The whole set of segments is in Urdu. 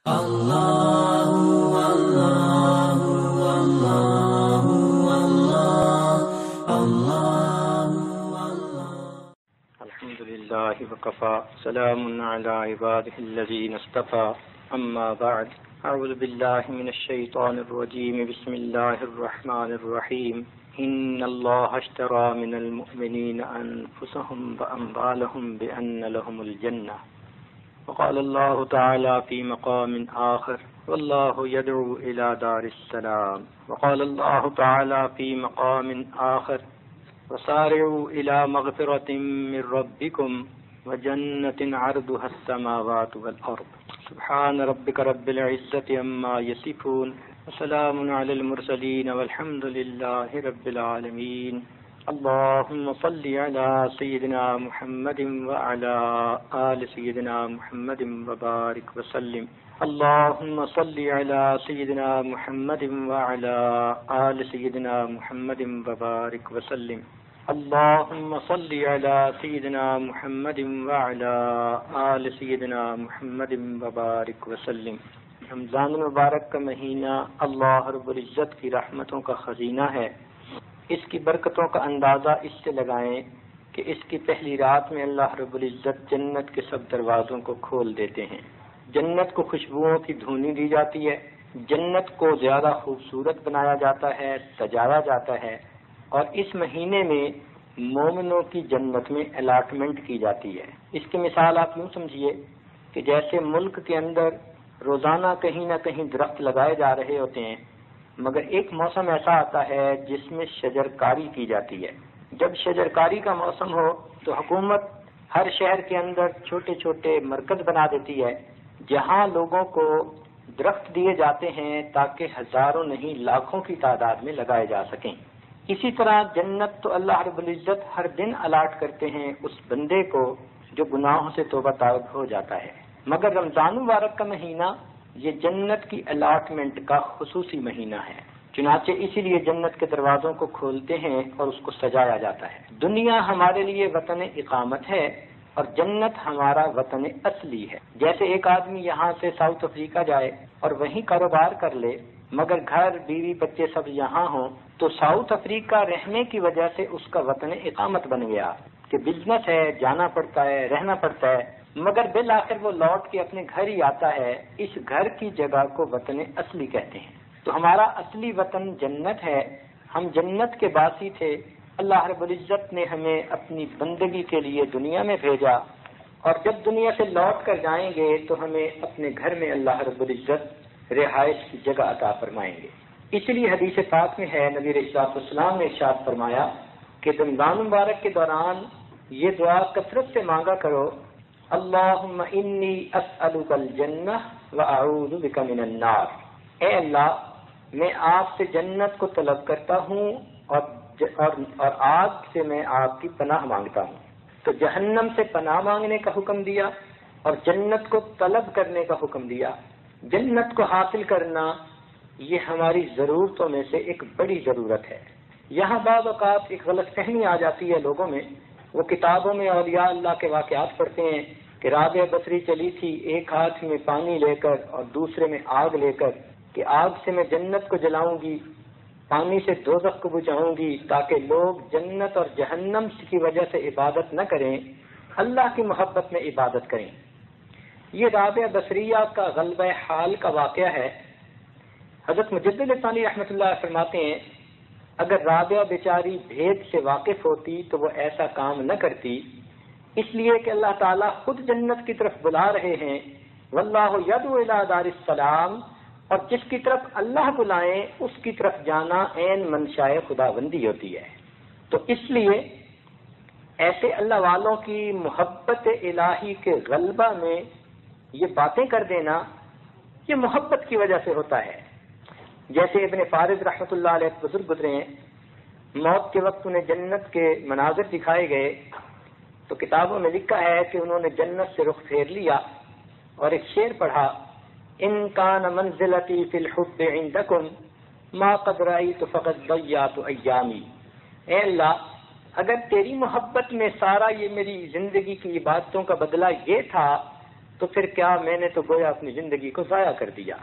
اللہ اللہ اللہ اللہ اللہ الحمد للہ وکفی سلام علی عباده الذین اصطفی اما بعد اعوذ باللہ من الشیطان الرجیم بسم اللہ الرحمن الرحیم ان اللہ اشتری من المؤمنین انفسهم واموالهم بان لهم الجنہ وقال الله تعالى في مقام آخر والله يدعو إلى دار السلام وقال الله تعالى في مقام آخر وسارعوا إلى مغفرة من ربكم وجنة عرضها السماوات والأرض سبحان ربك رب العزة عما يصفون وسلام على المرسلين والحمد لله رب العالمين اللهم صل على سيدنا محمد وعلى آل سيدنا محمد وبارك وسلم اللهم صل على سيدنا محمد وعلى آل سيدنا محمد وبارك وسلم اللهم صل على سيدنا محمد وعلى آل سيدنا محمد وبارك وسلم رمضان المبارک کا مہینہ اللہ رب العزت کی رحمتوں کا خزینہ ہے۔ اس کی برکتوں کا اندازہ اس سے لگائیں کہ اس کی پہلی رات میں اللہ رب العزت جنت کے سب دروازوں کو کھول دیتے ہیں، جنت کو خوشبوؤں کی دھونی دی جاتی ہے، جنت کو زیادہ خوبصورت بنایا جاتا ہے، سجایا جاتا ہے، اور اس مہینے میں مومنوں کی جنت میں الاٹمنٹ کی جاتی ہے۔ اس کی مثال آپ یوں سمجھیے کہ جیسے ملک کے اندر روزانہ کہیں نہ کہیں درخت لگائے جا رہے ہوتے ہیں، مگر ایک موسم ایسا آتا ہے جس میں شجرکاری کی جاتی ہے۔ جب شجرکاری کا موسم ہو تو حکومت ہر شہر کے اندر چھوٹے چھوٹے مرکز بنا دیتی ہے جہاں لوگوں کو درخت دیے جاتے ہیں تاکہ ہزاروں نہیں لاکھوں کی تعداد میں لگائے جا سکیں۔ اسی طرح جنت تو اللہ رب العزت ہر دن الاٹ کرتے ہیں اس بندے کو جو گناہوں سے توبہ طائب ہو جاتا ہے، مگر رمضان مبارک کا مہینہ یہ جنت کی الاٹمنٹ کا خصوصی مہینہ ہے، چنانچہ اسی لیے جنت کے دروازوں کو کھولتے ہیں اور اس کو سجایا جاتا ہے۔ دنیا ہمارے لیے وطن اقامت ہے اور جنت ہمارا وطن اصلی ہے۔ جیسے ایک آدمی یہاں سے ساؤتھ افریقہ جائے اور وہیں کاروبار کر لے، مگر گھر بیوی بچے سب یہاں ہوں، تو ساؤتھ افریقہ رہنے کی وجہ سے اس کا وطن اقامت بن گیا کہ بزنس ہے، جانا پڑتا ہے، رہنا پڑتا ہے، مگر بالآخر وہ لوٹ کے اپنے گھر ہی آتا ہے۔ اس گھر کی جگہ کو وطن اصلی کہتے ہیں۔ تو ہمارا اصلی وطن جنت ہے، ہم جنت کے باسی تھے۔ اللہ رب العزت نے ہمیں اپنی بندگی کے لیے دنیا میں بھیجا، اور جب دنیا سے لوٹ کر جائیں گے تو ہمیں اپنے گھر میں اللہ رب العزت رہائش کی جگہ عطا فرمائیں گے۔ اس لیے حدیث پاک میں ہے، نبی علیہ السلام نے ارشاد فرمایا کہ رمضان مبارک کے دوران یہ دعا کثرت سے مانگا کرو، اللہم انی اسألک الجنہ واعوذ بک من النار۔ اے اللہ، میں آپ سے جنت کو طلب کرتا ہوں اور آگ سے میں آپ کی پناہ مانگتا ہوں۔ تو جہنم سے پناہ مانگنے کا حکم دیا اور جنت کو طلب کرنے کا حکم دیا۔ جنت کو حاصل کرنا یہ ہماری ضرورتوں میں سے ایک بڑی ضرورت ہے۔ یہاں بعض اوقات ایک غلط فہمی آ جاتی ہے لوگوں میں، وہ کتابوں میں اولیاء اللہ کے واقعات پڑھتے ہیں کہ رابعہ بصری چلی تھی ایک ہاتھ میں پانی لے کر اور دوسرے میں آگ لے کر کہ آگ سے میں جنت کو جلاؤں گی، پانی سے دوزخ کو بجھاؤں گی، تاکہ لوگ جنت اور جہنم کی وجہ سے عبادت نہ کریں، اللہ کی محبت میں عبادت کریں۔ یہ رابعہ بصریہ کا غلبہ حال کا واقعہ ہے۔ حضرت مجدد ثانی رحمۃ اللہ فرماتے ہیں اگر رابعہ بیچاری بھید سے واقف ہوتی تو وہ ایسا کام نہ کرتی، اس لیے کہ اللہ تعالیٰ خود جنت کی طرف بلا رہے ہیں، واللہ یدعو الی دار السلام، اور جس کی طرف اللہ بلائیں اس کی طرف جانا عین منشائے خداوندی ہوتی ہے۔ تو اس لیے ایسے اللہ والوں کی محبت الہی کے غلبہ میں یہ باتیں کر دینا یہ محبت کی وجہ سے ہوتا ہے۔ جیسے ابن فارض رحمۃ اللہ علیہ بزرگ گزرے ہیں، موت کے وقت انہیں جنت کے مناظر دکھائے گئے تو کتابوں میں لکھا ہے کہ انہوں نے جنت سے رخ پھیر لیا اور ایک شعر پڑھا، ان کان منزلتی فی الحب عندکم ما قد رأیت فقد ضیعت ایامی۔ اے اللہ، اگر تیری محبت میں سارا یہ میری زندگی کی عبادتوں کا بدلہ یہ تھا تو پھر کیا میں نے تو گویا اپنی زندگی کو ضائع کر دیا۔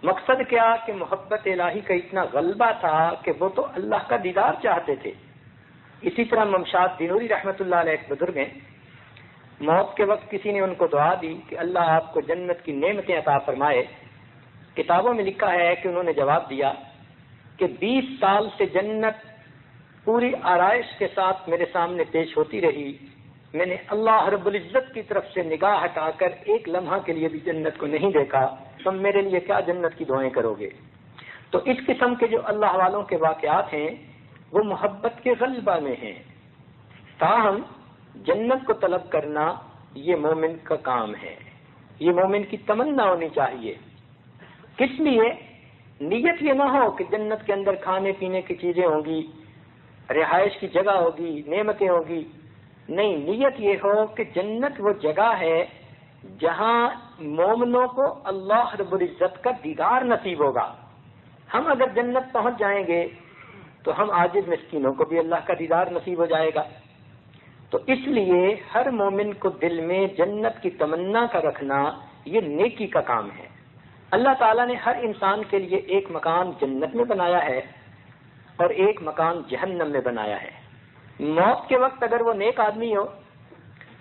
مقصد کیا کہ محبت الہی کا اتنا غلبہ تھا کہ وہ تو اللہ کا دیدار چاہتے تھے۔ اسی طرح ممشاد دینوری رحمۃ اللہ علیہ ایک بزرگ ہیں، موت کے وقت کسی نے ان کو دعا دی کہ اللہ آپ کو جنت کی نعمتیں عطا فرمائے۔ کتابوں میں لکھا ہے کہ انہوں نے جواب دیا کہ 20 سال سے جنت پوری آرائش کے ساتھ میرے سامنے پیش ہوتی رہی، میں نے اللہ رب العزت کی طرف سے نگاہ ہٹا کر ایک لمحہ کے لیے بھی جنت کو نہیں دیکھا، تم میرے لیے کیا جنت کی دعائیں کرو گے؟ تو اس قسم کے جو اللہ والوں کے واقعات ہیں وہ محبت کے غلبہ میں ہیں۔ تاہم جنت کو طلب کرنا یہ مومن کا کام ہے، یہ مومن کی تمنا ہونی چاہیے۔ کس لیے؟ نیت یہ نہ ہو کہ جنت کے اندر کھانے پینے کی چیزیں ہوں گی، رہائش کی جگہ ہوگی، نعمتیں ہوں گی، نہیں، نیت یہ ہو کہ جنت وہ جگہ ہے جہاں مومنوں کو اللہ رب العزت کا دیدار نصیب ہوگا۔ ہم اگر جنت پہنچ جائیں گے تو ہم عاجز مسکینوں کو بھی اللہ کا دیدار نصیب ہو جائے گا۔ تو اس لیے ہر مومن کو دل میں جنت کی تمنا کا رکھنا یہ نیکی کا کام ہے۔ اللہ تعالیٰ نے ہر انسان کے لیے ایک مکان جنت میں بنایا ہے اور ایک مکان جہنم میں بنایا ہے۔ موت کے وقت اگر وہ نیک آدمی ہو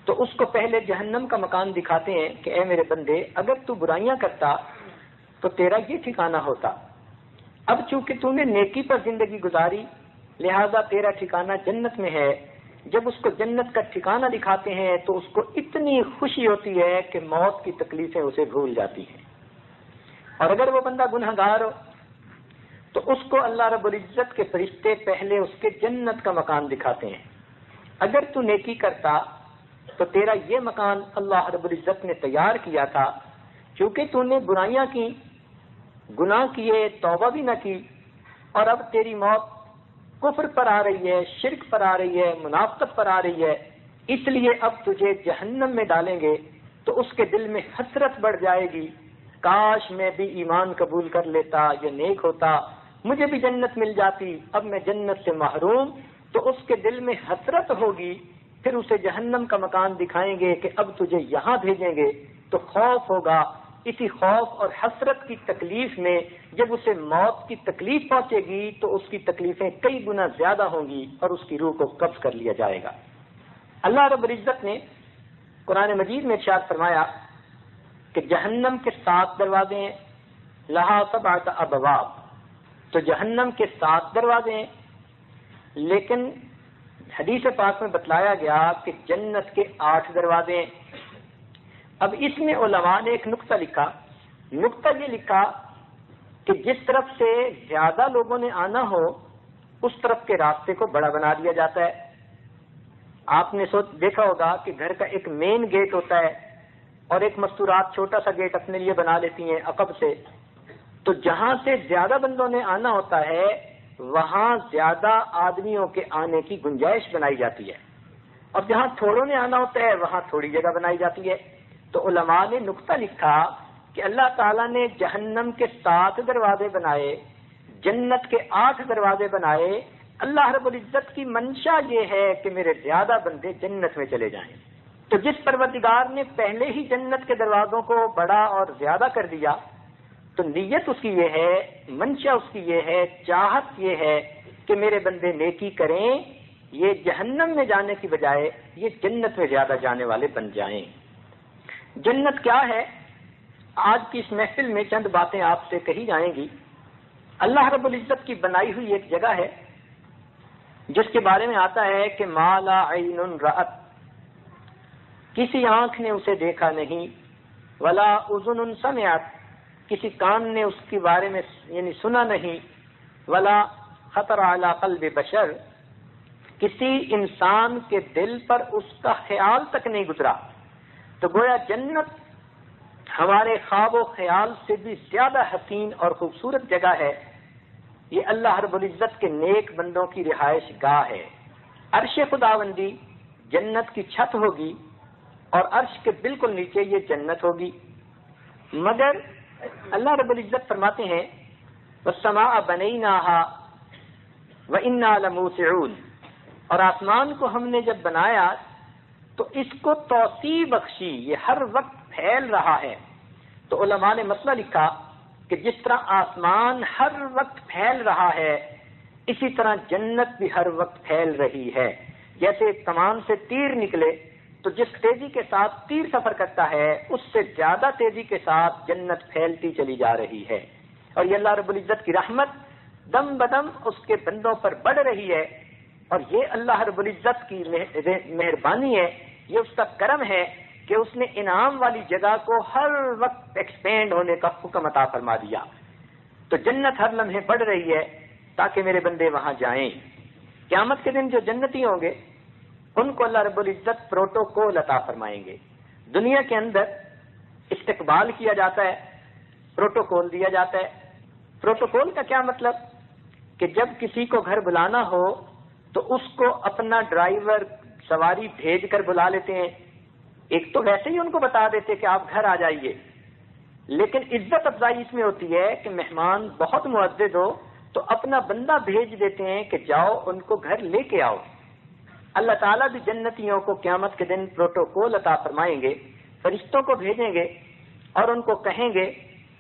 تو اس کو پہلے جہنم کا مکان دکھاتے ہیں کہ اے میرے بندے، اگر تو برائیاں کرتا تو تیرا یہ ٹھکانہ ہوتا، اب چونکہ تو نے نیکی پر زندگی گزاری لہذا تیرا ٹھکانہ جنت میں ہے۔ جب اس کو جنت کا ٹھکانہ دکھاتے ہیں تو اس کو اتنی خوشی ہوتی ہے کہ موت کی تکلیفیں اسے بھول جاتی ہیں۔ اور اگر وہ بندہ گنہگار ہو تو اس کو اللہ رب العزت کے فرشتے پہلے اس کے جنت کا مکان دکھاتے ہیں۔ اگر تو نیکی کرتا تو تیرا یہ مکان اللہ رب العزت نے تیار کیا تھا، چونکہ تو نے برائیاں کی، گناہ کیے، توبہ بھی نہ کی، اور اب تیری موت کفر پر آ رہی ہے، شرک پر آ رہی ہے، منافقت پر آ رہی ہے، اس لیے اب تجھے جہنم میں ڈالیں گے، تو اس کے دل میں حسرت بڑھ جائے گی، کاش میں بھی ایمان قبول کر لیتا یا نیک ہوتا، مجھے بھی جنت مل جاتی، اب میں جنت سے محروم۔ تو اس کے دل میں حسرت ہوگی، پھر اسے جہنم کا مکان دکھائیں گے کہ اب تجھے یہاں بھیجیں گے، تو خوف ہوگا۔ اسی خوف اور حسرت کی تکلیف میں جب اسے موت کی تکلیف پہنچے گی تو اس کی تکلیفیں کئی گنا زیادہ ہوں گی اور اس کی روح کو قبض کر لیا جائے گا۔ اللہ رب العزت نے قرآن مجید میں ارشاد فرمایا کہ جہنم کے 7 دروازے ہیں، لہا 7 ابواب، تو جہنم کے 7 دروازے ہیں، لیکن حدیث پاک میں بتلایا گیا کہ جنت کے 8 دروازے ہیں۔ اب اس میں علماء نے ایک نقطہ لکھا، نقطہ یہ لکھا کہ جس طرف سے زیادہ لوگوں نے آنا ہو اس طرف کے راستے کو بڑا بنا دیا جاتا ہے۔ آپ نے دیکھا ہوگا کہ گھر کا ایک مین گیٹ ہوتا ہے اور ایک مستورات چھوٹا سا گیٹ اپنے لیے بنا لیتی ہیں عقب سے، تو جہاں سے زیادہ بندوں نے آنا ہوتا ہے وہاں زیادہ آدمیوں کے آنے کی گنجائش بنائی جاتی ہے، اور جہاں تھوڑوں نے آنا ہوتا ہے وہاں تھوڑی جگہ بنائی جاتی ہے۔ تو علماء نے نقطہ لکھا کہ اللہ تعالیٰ نے جہنم کے 7 دروازے بنائے، جنت کے 8 دروازے بنائے، اللہ رب العزت کی منشا یہ ہے کہ میرے زیادہ بندے جنت میں چلے جائیں۔ تو جس پروردگار نے پہلے ہی جنت کے دروازوں کو بڑا اور زیادہ کر دیا تو نیت اس کی یہ ہے، منشا اس کی یہ ہے، چاہت یہ ہے کہ میرے بندے نیکی کریں، یہ جہنم میں جانے کی بجائے یہ جنت میں زیادہ جانے والے بن جائیں۔ جنت کیا ہے؟ آج کی اس محفل میں چند باتیں آپ سے کہی جائیں گی۔ اللہ رب العزت کی بنائی ہوئی ایک جگہ ہے جس کے بارے میں آتا ہے کہ ما لا عین رأت، کسی آنکھ نے اسے دیکھا نہیں، ولا اذن سمعت، کسی کان نے اس کے بارے میں یعنی سنا نہیں، ولا خطر علی قلب بشر، کسی انسان کے دل پر اس کا خیال تک نہیں گزرا۔ تو گویا جنت ہمارے خواب و خیال سے بھی زیادہ حسین اور خوبصورت جگہ ہے۔ یہ اللہ رب العزت کے نیک بندوں کی رہائش گاہ ہے۔ عرش خداوندی جنت کی چھت ہوگی اور عرش کے بالکل نیچے یہ جنت ہوگی، مگر اللہ رب العزت فرماتے ہیں والسماء بنیناها وإنا لموسعون، اور آسمان کو ہم نے جب بنایا تو اس کو توسیع بخشی، یہ ہر وقت پھیل رہا ہے. تو علماء نے مسئلہ لکھا کہ جس طرح آسمان ہر وقت پھیل رہا ہے اسی طرح جنت بھی ہر وقت پھیل رہی ہے. جیسے ایک کمان سے تیر نکلے تو جس تیزی کے ساتھ تیر سفر کرتا ہے اس سے زیادہ تیزی کے ساتھ جنت پھیلتی چلی جا رہی ہے. اور یہ اللہ رب العزت کی رحمت دم بدم اس کے بندوں پر بڑھ رہی ہے. اور یہ اللہ رب العزت کی مہربانی ہے, یہ اس کا کرم ہے کہ اس نے انعام والی جگہ کو ہر وقت ایکسپینڈ ہونے کا حکم عطا فرما دیا. تو جنت ہر لمحے بڑھ رہی ہے تاکہ میرے بندے وہاں جائیں. قیامت کے دن جو جنتی ہوں گے ان کو اللہ رب العزت پروٹوکول عطا فرمائیں گے. دنیا کے اندر استقبال کیا جاتا ہے, پروٹوکول دیا جاتا ہے. پروٹوکول کا کیا مطلب کہ جب کسی کو گھر بلانا ہو تو اس کو اپنا ڈرائیور سواری بھیج کر بلا لیتے ہیں. ایک تو ویسے ہی ان کو بتا دیتے کہ آپ گھر آ جائیے, لیکن عزت افزائی اس میں ہوتی ہے کہ مہمان بہت معزز ہو تو اپنا بندہ بھیج دیتے ہیں کہ جاؤ ان کو گھر لے کے آؤ. اللہ تعالیٰ بھی جنتیوں کو قیامت کے دن پروٹوکول عطا فرمائیں گے, فرشتوں کو بھیجیں گے اور ان کو کہیں گے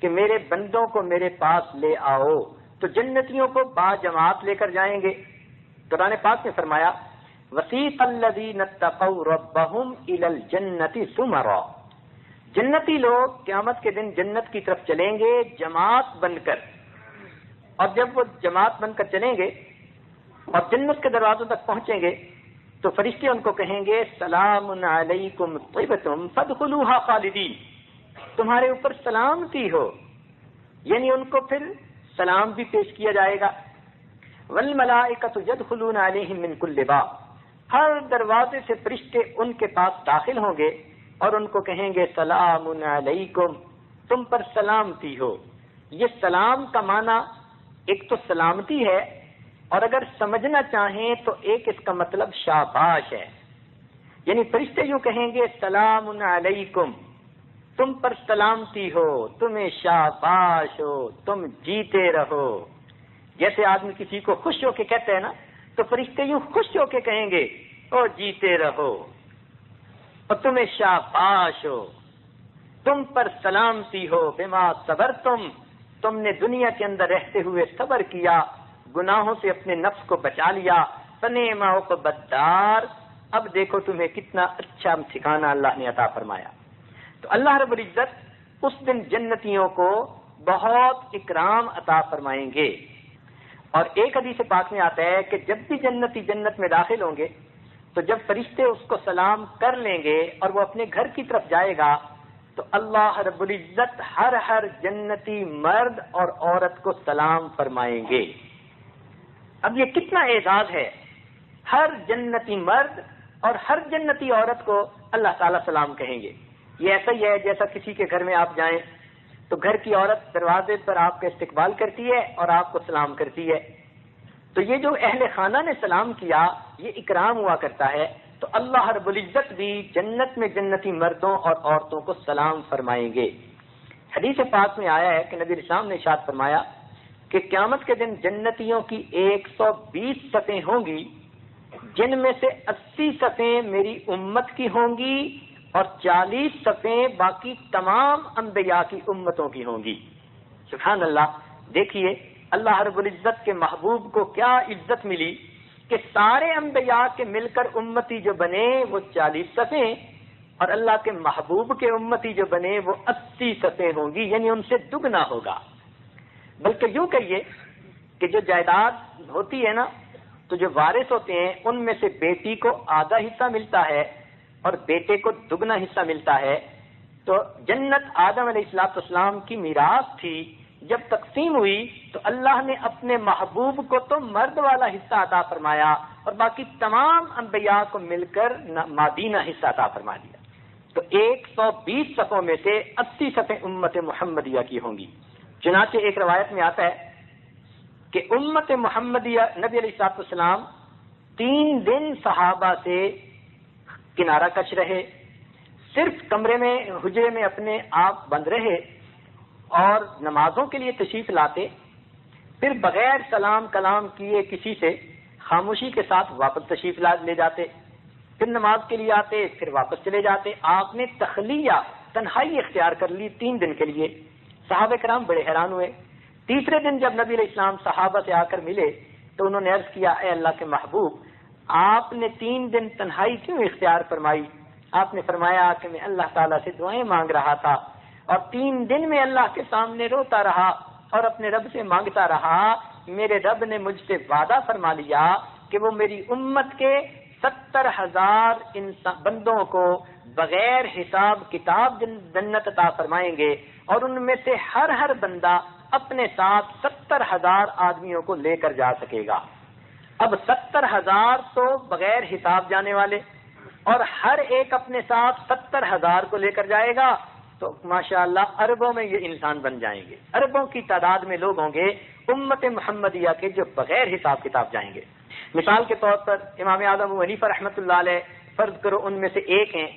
کہ میرے بندوں کو میرے پاس لے آؤ. تو جنتیوں کو باجماعت لے کر جائیں گے. قرآن پاک نے فرمایا وَسِيقَ الَّذِينَ اتَّقَوْا رَبَّهُمْ إِلَى الْجَنَّةِ زُمَرًا. جنتی لوگ قیامت کے دن جنت کی طرف چلیں گے جماعت بن کر. اور جب وہ جماعت بن کر چلیں گے اور جنت کے دروازوں تک پہنچیں گے تو فرشتے ان کو کہیں گے سلام علیکم طیبتم فادخلوها خالدین, تمہارے اوپر سلامتی ہو. یعنی ان کو پھر سلام بھی پیش کیا جائے گا. والملائکۃ یدخلون علیہم من کل باب, ہر دروازے سے فرشتے ان کے پاس داخل ہوں گے اور ان کو کہیں گے سلام علیکم, تم پر سلامتی ہو. یہ سلام کا معنی ایک تو سلامتی ہے اور اگر سمجھنا چاہیں تو ایک اس کا مطلب شاباش ہے. یعنی فرشتے یوں کہیں گے سلام علیکم, تم پر سلامتی ہو, تمہیں شاباش ہو, تم جیتے رہو. جیسے آدمی کسی کو خوش ہو کے کہتے ہیں نا, تو فرشتے یوں خوش ہو کے کہیں گے او جیتے رہو اور تمہیں شاباش ہو, تم پر سلامتی ہو. بما صبرتم, تم نے دنیا کے اندر رہتے ہوئے صبر کیا, گناہوں سے اپنے نفس کو بچا لیا. فنعم عقبی الدار, اب دیکھو تمہیں کتنا اچھا ٹھکانہ اللہ نے عطا فرمایا. تو اللہ رب العزت اس دن جنتیوں کو بہت اکرام عطا فرمائیں گے. اور ایک حدیث پاک میں آتا ہے کہ جب بھی جنتی جنت میں داخل ہوں گے تو جب فرشتے اس کو سلام کر لیں گے اور وہ اپنے گھر کی طرف جائے گا تو اللہ رب العزت ہر جنتی مرد اور عورت کو سلام فرمائیں گے. اب یہ کتنا اعزاز ہے, ہر جنتی مرد اور ہر جنتی عورت کو اللہ تعالیٰ سلام کہیں گے. یہ ایسا ہی ہے جیسا کسی کے گھر میں آپ جائیں تو گھر کی عورت دروازے پر آپ کا استقبال کرتی ہے اور آپ کو سلام کرتی ہے. تو یہ جو اہل خانہ نے سلام کیا یہ اکرام ہوا کرتا ہے. تو اللہ رب العزت بھی جنت میں جنتی مردوں اور عورتوں کو سلام فرمائیں گے. حدیث پاک میں آیا ہے کہ نبی اسلام نے ارشاد فرمایا کہ قیامت کے دن جنتیوں کی 120 صفیں ہوں گی, جن میں سے 80 صفیں میری امت کی ہوں گی اور 40 صفیں باقی تمام انبیاء کی امتوں کی ہوں گی. سبحان اللہ. دیکھیے اللہ رب العزت کے محبوب کو کیا عزت ملی کہ سارے انبیاء کے مل کر امتی جو بنے وہ 40 صفیں اور اللہ کے محبوب کے امتی جو بنے وہ 80 صفیں ہوں گی, یعنی ان سے دگنا ہوگا. بلکہ یوں کہیے کہ جو جائیداد ہوتی ہے نا تو جو وارث ہوتے ہیں ان میں سے بیٹی کو آدھا حصہ ملتا ہے اور بیٹے کو دگنا حصہ ملتا ہے. تو جنت آدم علیہ السلام کی میراث تھی, جب تقسیم ہوئی تو اللہ نے اپنے محبوب کو تو مرد والا حصہ عطا فرمایا اور باقی تمام انبیاء کو مل کر مادینہ حصہ عطا فرما دیا. تو 120 صفوں میں سے 80 صفیں امت محمدیہ کی ہوں گی. چنانچہ ایک روایت میں آتا ہے کہ امت محمدیہ نبی علیہ السلام 3 دن صحابہ سے کنارہ کش رہے, صرف کمرے میں حجرے میں اپنے آپ بند رہے اور نمازوں کے لیے تشریف لاتے, پھر بغیر سلام کلام کیے کسی سے خاموشی کے ساتھ واپس تشریف لے جاتے, پھر نماز کے لیے آتے, پھر واپس چلے جاتے. آپ نے تخلیہ تنہائی اختیار کر لی 3 دن کے لیے. صحابہ کرام بڑے حیران ہوئے. تیسرے دن جب نبی علیہ السلام صحابہ سے آ کر ملے تو انہوں نے عرض کیا اے اللہ کے محبوب آپ نے 3 دن تنہائی کیوں اختیار فرمائی؟ آپ نے فرمایا کہ میں اللہ تعالیٰ سے دعائیں مانگ رہا تھا اور 3 دن میں اللہ کے سامنے روتا رہا اور اپنے رب سے مانگتا رہا. میرے رب نے مجھ سے وعدہ فرما لیا کہ وہ میری امت کے 70,000 بندوں کو بغیر حساب کتاب جنت عطا فرمائیں گے اور ان میں سے ہر بندہ اپنے ساتھ 70,000 آدمیوں کو لے کر جا سکے گا. اب 70,000 تو بغیر حساب جانے والے اور ہر ایک اپنے ساتھ 70,000 کو لے کر جائے گا تو ماشاءاللہ اربوں میں یہ انسان بن جائیں گے. اربوں کی تعداد میں لوگ ہوں گے امت محمدیہ کے جو بغیر حساب کتاب جائیں گے. مثال کے طور پر امام اعظم ابو حنیفہ رحمۃ اللہ علیہ فرض کرو ان میں سے ایک ہیں,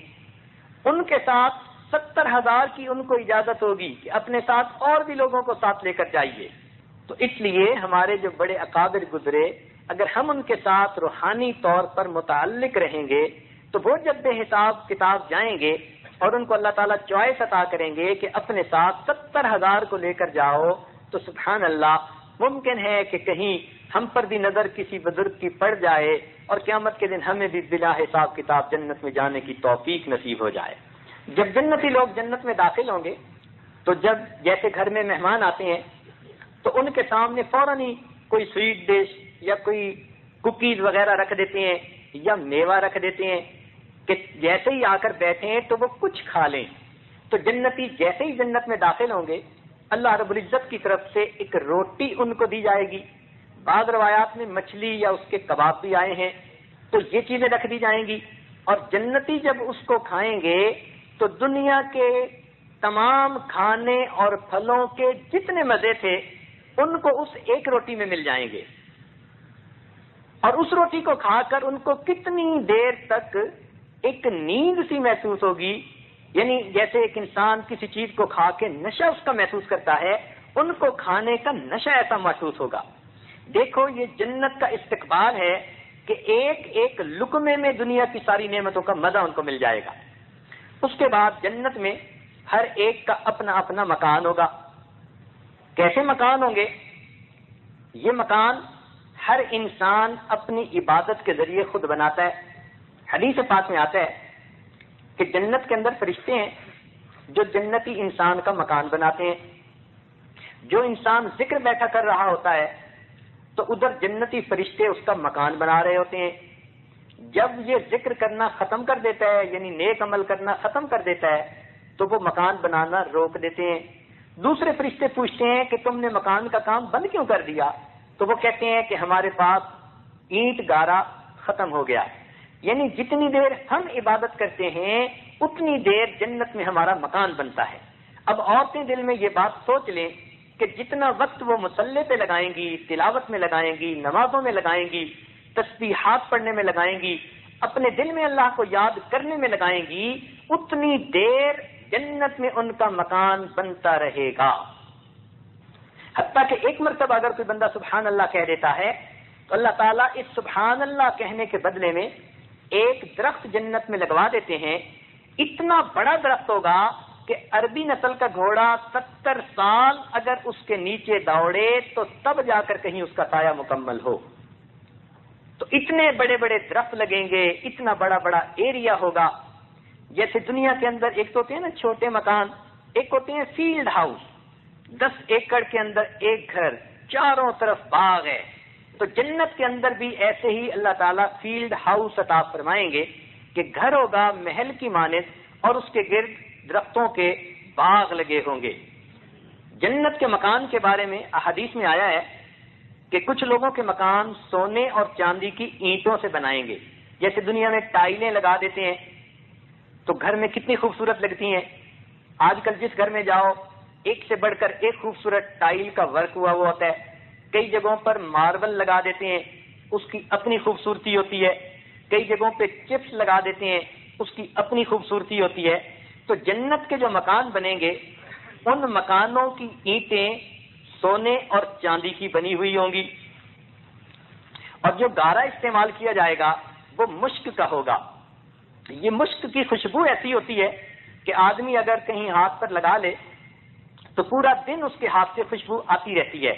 ان کے ساتھ 70,000 کی ان کو اجازت ہوگی کہ اپنے ساتھ اور بھی لوگوں کو ساتھ لے کر جائیے. تو اس لیے ہمارے جو بڑے اکابر گزرے اگر ہم ان کے ساتھ روحانی طور پر متعلق رہیں گے تو وہ جب بے حساب کتاب جائیں گے اور ان کو اللہ تعالیٰ چوائس عطا کریں گے کہ اپنے ساتھ 70,000 کو لے کر جاؤ تو سبحان اللہ ممکن ہے کہ کہیں ہم پر بھی نظر کسی بزرگ کی پڑ جائے اور قیامت کے دن ہمیں بھی بلا حساب کتاب جنت میں جانے کی توفیق نصیب ہو جائے. جب جنتی لوگ جنت میں داخل ہوں گے تو جب جیسے گھر میں مہمان آتے ہیں تو ان کے سامنے فوراً ہی کوئی سویٹ ڈش یا کوئی کوکیز وغیرہ رکھ دیتے ہیں یا میوہ رکھ دیتے ہیں کہ جیسے ہی آ کر بیٹھے ہیں تو وہ کچھ کھا لیں. تو جنتی جیسے ہی جنت میں داخل ہوں گے اللہ رب العزت کی طرف سے ایک روٹی ان کو دی جائے گی. بعض روایات میں مچھلی یا اس کے کباب بھی آئے ہیں تو یہ چیزیں رکھ دی جائیں گی اور جنتی جب اس کو کھائیں گے تو دنیا کے تمام کھانے اور پھلوں کے جتنے مزے تھے ان کو اس ایک روٹی میں مل جائیں گے اور اس روٹی کو کھا کر ان کو کتنی دیر تک ایک نیند سی محسوس ہوگی. یعنی جیسے ایک انسان کسی چیز کو کھا کے نشہ اس کا محسوس کرتا ہے ان کو کھانے کا نشہ ایسا محسوس ہوگا. دیکھو یہ جنت کا استقبال ہے کہ ایک ایک لقمے میں دنیا کی ساری نعمتوں کا مزہ ان کو مل جائے گا. اس کے بعد جنت میں ہر ایک کا اپنا اپنا مکان ہوگا. کیسے مکان ہوں گے؟ یہ مکان ہر انسان اپنی عبادت کے ذریعے خود بناتا ہے. حدیث پاک میں آتا ہے کہ جنت کے اندر فرشتے ہیں جو جنتی انسان کا مکان بناتے ہیں. جو انسان ذکر بیٹھا کر رہا ہوتا ہے تو ادھر جنتی فرشتے اس کا مکان بنا رہے ہوتے ہیں. جب یہ ذکر کرنا ختم کر دیتا ہے یعنی نیک عمل کرنا ختم کر دیتا ہے تو وہ مکان بنانا روک دیتے ہیں. دوسرے فرشتے پوچھتے ہیں کہ تم نے مکان کا کام بند کیوں کر دیا؟ تو وہ کہتے ہیں کہ ہمارے پاس اینٹ گارا ختم ہو گیا. یعنی جتنی دیر ہم عبادت کرتے ہیں اتنی دیر جنت میں ہمارا مکان بنتا ہے. اب عورتیں دل میں یہ بات سوچ لیں کہ جتنا وقت وہ مصلی پہ لگائیں گی, تلاوت میں لگائیں گی, نمازوں میں لگائیں گی, تسبیحات پڑھنے میں لگائیں گی, اپنے دل میں اللہ کو یاد کرنے میں لگائیں گی, اتنی دیر جنت میں ان کا مکان بنتا رہے گا. حتیٰ کہ ایک مرتبہ اگر کوئی بندہ سبحان اللہ کہہ دیتا ہے تو اللہ تعالیٰ اس سبحان اللہ کہنے کے بدلے میں ایک درخت جنت میں لگوا دیتے ہیں. اتنا بڑا درخت ہوگا کہ عربی نسل کا گھوڑا 70 سال اگر اس کے نیچے دوڑے تو تب جا کر کہیں اس کا سایہ مکمل ہو. تو اتنے بڑے بڑے درخت لگیں گے, اتنا بڑا بڑا ایریا ہوگا. جیسے دنیا کے اندر ایک تو ہوتے ہیں نا چھوٹے مکان, ایک ہوتے ہیں فیلڈ ہاؤس, 10 ایکڑ کے اندر ایک گھر, چاروں طرف باغ ہے. تو جنت کے اندر بھی ایسے ہی اللہ تعالیٰ فیلڈ ہاؤس عطا فرمائیں گے کہ گھر ہوگا محل کی مانند اور اس کے گرد درختوں کے باغ لگے ہوں گے. جنت کے مکان کے بارے میں احادیث میں آیا ہے کہ کچھ لوگوں کے مکان سونے اور چاندی کی اینٹوں سے بنائیں گے. جیسے دنیا میں ٹائلیں لگا دیتے ہیں تو گھر میں کتنی خوبصورت لگتی ہیں. آج کل جس گھر میں جاؤ ایک سے بڑھ کر ایک خوبصورت ٹائل کا ورک ہوا ہوا ہوتا ہے. کئی جگہوں پر ماربل لگا دیتے ہیں, اس کی اپنی خوبصورتی ہوتی ہے. کئی جگہوں پہ چپس لگا دیتے ہیں, اس کی اپنی خوبصورتی ہوتی ہے. تو جنت کے جو مکان بنیں گے ان مکانوں کی اینٹیں سونے اور چاندی کی بنی ہوئی ہوں گی اور جو گارا استعمال کیا جائے گا وہ مشک کا ہوگا. یہ مشک کی خوشبو ایسی ہوتی ہے کہ آدمی اگر کہیں ہاتھ پر لگا لے تو پورا دن اس کے ہاتھ سے خوشبو آتی رہتی ہے.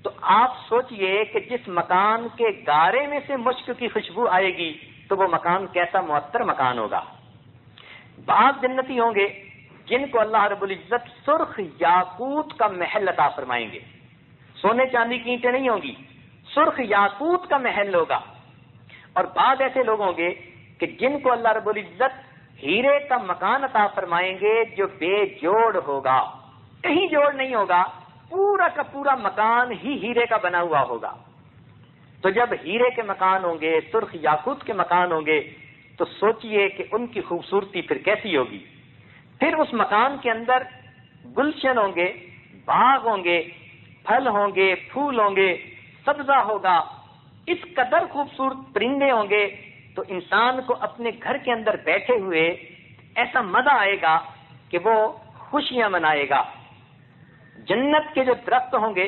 تو آپ سوچئے کہ جس مکان کے گارے میں سے مشک کی خوشبو آئے گی تو وہ مکان کیسا معطر مکان ہوگا. بعض جنتی ہوں گے جن کو اللہ رب العزت سرخ یاقوت کا محل عطا فرمائیں گے. سونے چاندی کی اینٹیں نہیں ہوں گی، سرخ یاقوت کا محل ہوگا. اور بعض ایسے لوگ ہوں گے کہ جن کو اللہ رب العزت ہیرے کا مکان عطا فرمائیں گے جو بے جوڑ ہوگا، کہیں جوڑ نہیں ہوگا، پورا کا پورا مکان ہی ہیرے کا بنا ہوا ہوگا. تو جب ہیرے کے مکان ہوں گے، سرخ یاقوت کے مکان ہوں گے، تو سوچئے کہ ان کی خوبصورتی پھر کیسی ہوگی. پھر اس مکان کے اندر گلشن ہوں گے، باغ ہوں گے، پھل ہوں گے، پھول ہوں گے، سبزہ ہوگا، اس قدر خوبصورت پرندے ہوں گے تو انسان کو اپنے گھر کے اندر بیٹھے ہوئے ایسا مزہ آئے گا کہ وہ خوشیاں منائے گا. جنت کے جو درخت ہوں گے